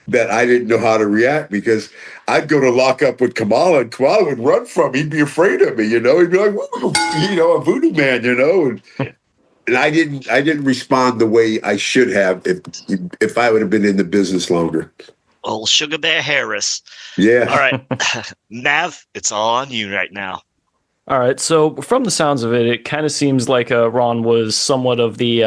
that I didn't know how to react because I'd go to lock up with Kamala and Kamala would run from me. He'd be afraid of me, He'd be like, a voodoo man, And I didn't respond the way I should have if I would have been in the business longer. Old Sugar Bear Harris. Yeah. All right. Nav, it's all on you right now. All right. So from the sounds of it, it kind of seems like Ron was somewhat of the,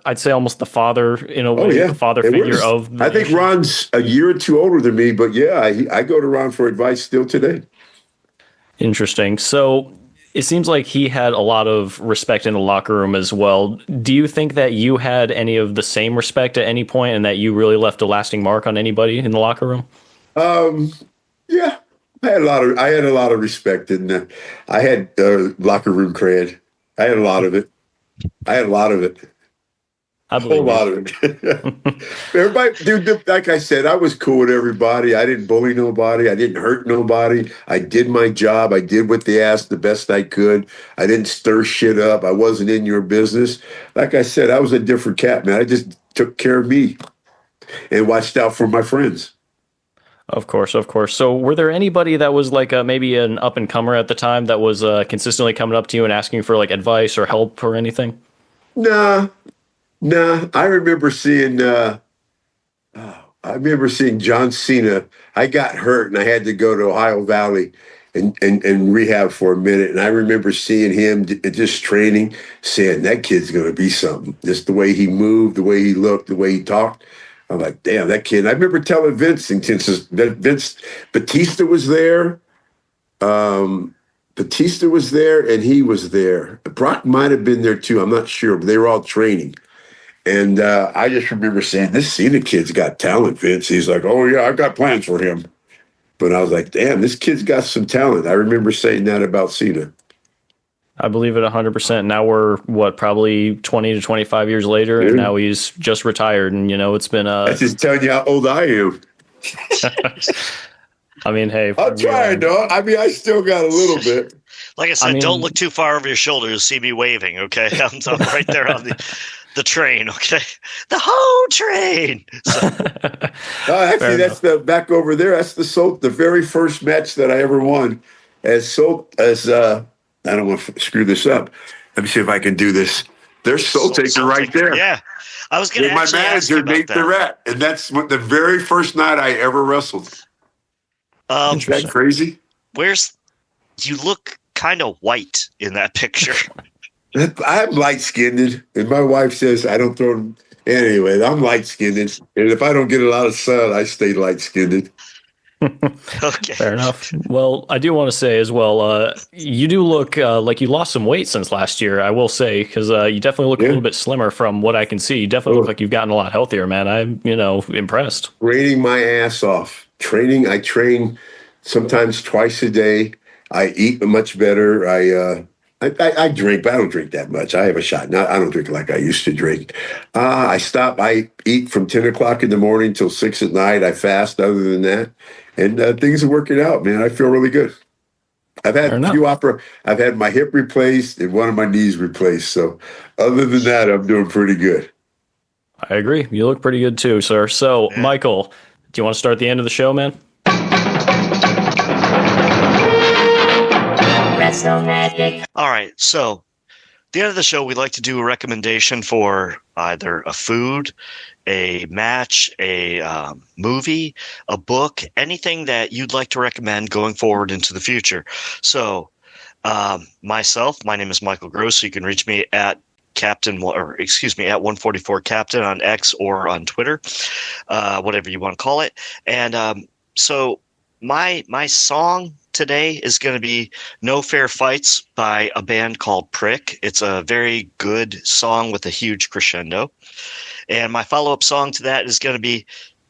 I'd say almost the father in a way, the father figure of. I think Ron's a year or two older than me, but yeah, I go to Ron for advice still today. Interesting. So it seems like he had a lot of respect in the locker room as well. Do you think that you had any of the same respect at any point and that you really left a lasting mark on anybody in the locker room? Yeah. I had a lot of respect, and I had locker room cred. I had a lot of it. I A whole believe lot you. of it. Everybody, dude, like I said, I was cool with everybody. I didn't bully nobody. I didn't hurt nobody. I did my job. I did what they asked the best I could. I didn't stir shit up. I wasn't in your business. Like I said, I was a different cat, man. I just took care of me and watched out for my friends. Of course, of course. So, were there anybody that was like maybe an up and comer at the time that was consistently coming up to you and asking for like advice or help or anything? Nah, nah. I remember seeing John Cena. I got hurt and I had to go to Ohio Valley and rehab for a minute. And I remember seeing him just training, saying, that kid's going to be something. Just the way he moved, the way he looked, the way he talked. I'm like, damn, that kid. I remember telling Vince Batista was there. Batista was there and he was there. Brock might have been there too. I'm not sure, but they were all training. And I just remember saying, this Cena kid's got talent, Vince. He's like, oh, yeah, I've got plans for him. But I was like, damn, this kid's got some talent. I remember saying that about Cena. I believe it 100%. Now we're, probably 20 to 25 years later, and now he's just retired. And, it's been That's just telling you how old I am. I mean, hey. I'm trying, dog. I mean, I still got a little bit. Like I said, don't look too far over your shoulder. You'll see me waving, okay? I'm right there on the train, okay? The whole train. So. Actually, that's back over there. That's the very first match that I ever won I don't want to screw this up. Let me see if I can do this. There's Soul Taker right there. Yeah. I was going to my manager, Nate Durrett. And that's the very first night I ever wrestled. Is that crazy? You look kind of white in that picture. I'm light-skinned, and my wife says I don't throw them. Anyway, I'm light-skinned, and if I don't get a lot of sun, I stay light-skinned. Okay. Fair enough. Well, I do want to say as well, you do look like you lost some weight since last year, I will say, because you definitely look a little bit slimmer from what I can see. You definitely look like you've gotten a lot healthier, man. I'm, impressed. Training my ass off. I train sometimes twice a day. I eat much better. I drink, but I don't drink that much. I have a shot. I don't drink like I used to drink. I stop. I eat from 10 o'clock in the morning till 6 at night. I fast other than that. And things are working out, man. I feel really good. I've had I've had my hip replaced and one of my knees replaced. So other than that, I'm doing pretty good. I agree. You look pretty good too, sir. So, Michael, do you want to start the end of the show, man? Wrestle Magic. All right. So, at the end of the show, we like to do a recommendation for either a food, a match, a movie, a book, anything that you'd like to recommend going forward into the future. So, my name is Michael Gross. You can reach me at at 144 Captain on X or on Twitter, whatever you want to call it. And so my song today is going to be No Fair Fights by a band called Prick. It's a very good song with a huge crescendo. And my follow-up song to that is going to be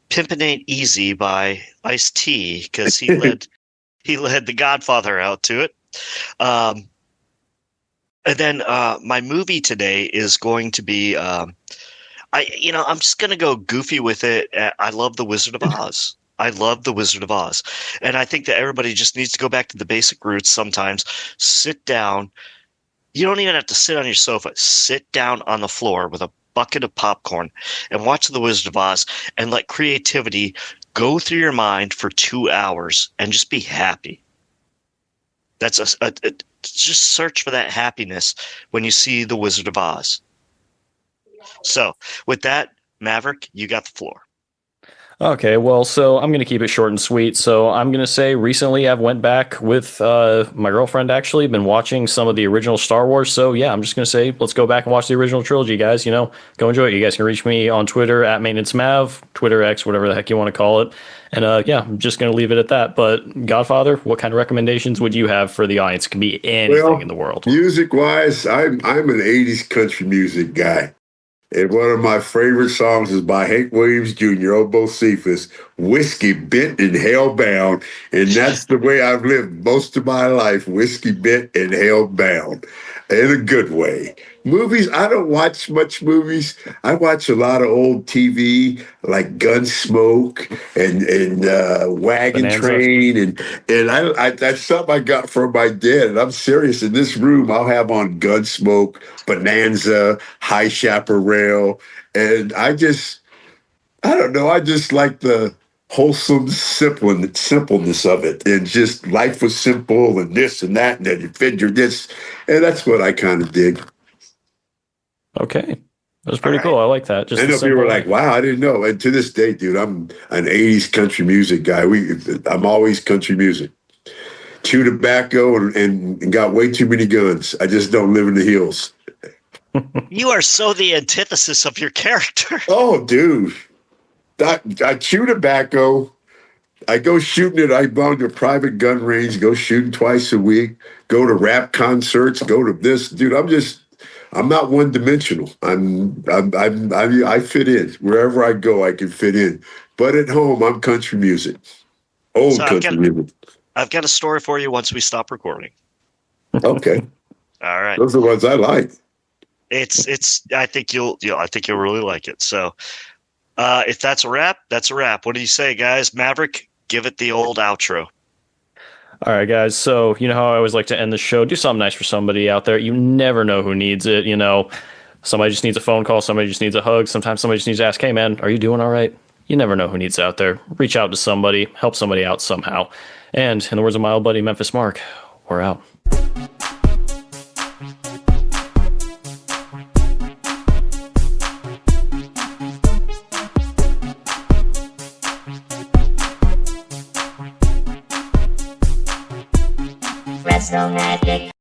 Pimpin' Ain't Easy by Ice-T, because he led the Godfather out to it. And then my movie today is going to be I'm just going to go goofy with it. I love The Wizard of Oz. I love The Wizard of Oz. And I think that everybody just needs to go back to the basic roots sometimes. Sit down. You don't even have to sit on your sofa. Sit down on the floor with a bucket of popcorn and watch The Wizard of Oz and let creativity go through your mind for 2 hours and just be happy. That's just search for that happiness when you see The Wizard of Oz. So with that, Maverick, you got the floor. Okay, well, so I'm going to keep it short and sweet. So I'm going to say recently I've went back with my girlfriend, actually, been watching some of the original Star Wars. So yeah, I'm just going to say, let's go back and watch the original trilogy, guys. Go enjoy it. You guys can reach me on Twitter at MaintenanceMav, Twitter X, whatever the heck you want to call it. And yeah, I'm just going to leave it at that. But Godfather, what kind of recommendations would you have for the audience? It can be anything in the world. Music-wise, I'm an 80s country music guy. And one of my favorite songs is by Hank Williams Jr., Obo Cephas, Whiskey Bent and Hellbound. And that's the way I've lived most of my life, whiskey bent and hellbound, in a good way. Movies, I don't watch much movies. I watch a lot of old TV like Gunsmoke and Wagon Bonanza. Train and I that's something I got from my dad. And I'm serious. In this room, I'll have on Gunsmoke, Bonanza, High Chaparral, and I don't know. I just like the wholesome simpleness of it, and just life was simple, and this and that, and then you figure this, and that's what I kind of dig. Okay. That was pretty cool. I like that. Just I know people were like, wow, I didn't know. And to this day, dude, I'm an 80s country music guy. I'm always country music. Chew tobacco and got way too many guns. I just don't live in the hills. You are so the antithesis of your character. Oh, dude. I chew tobacco. I go shooting it. I belong to a private gun range, go shooting twice a week, go to rap concerts, go to this. Dude, I'm not one dimensional. I fit in. Wherever I go, I can fit in. But at home, I'm country music. Old country music. I've got a story for you once we stop recording. Okay. All right. Those are the ones I like. I think you'll really like it. So if that's a wrap, that's a wrap. What do you say, guys? Maverick, give it the old outro. All right, guys. So, you know how I always like to end the show? Do something nice for somebody out there. You never know who needs it. You know, somebody just needs a phone call. Somebody just needs a hug. Sometimes somebody just needs to ask, hey, man, are you doing all right? You never know who needs it out there. Reach out to somebody. Help somebody out somehow. And in the words of my old buddy, Memphis Mark, we're out. Wrestle Magic.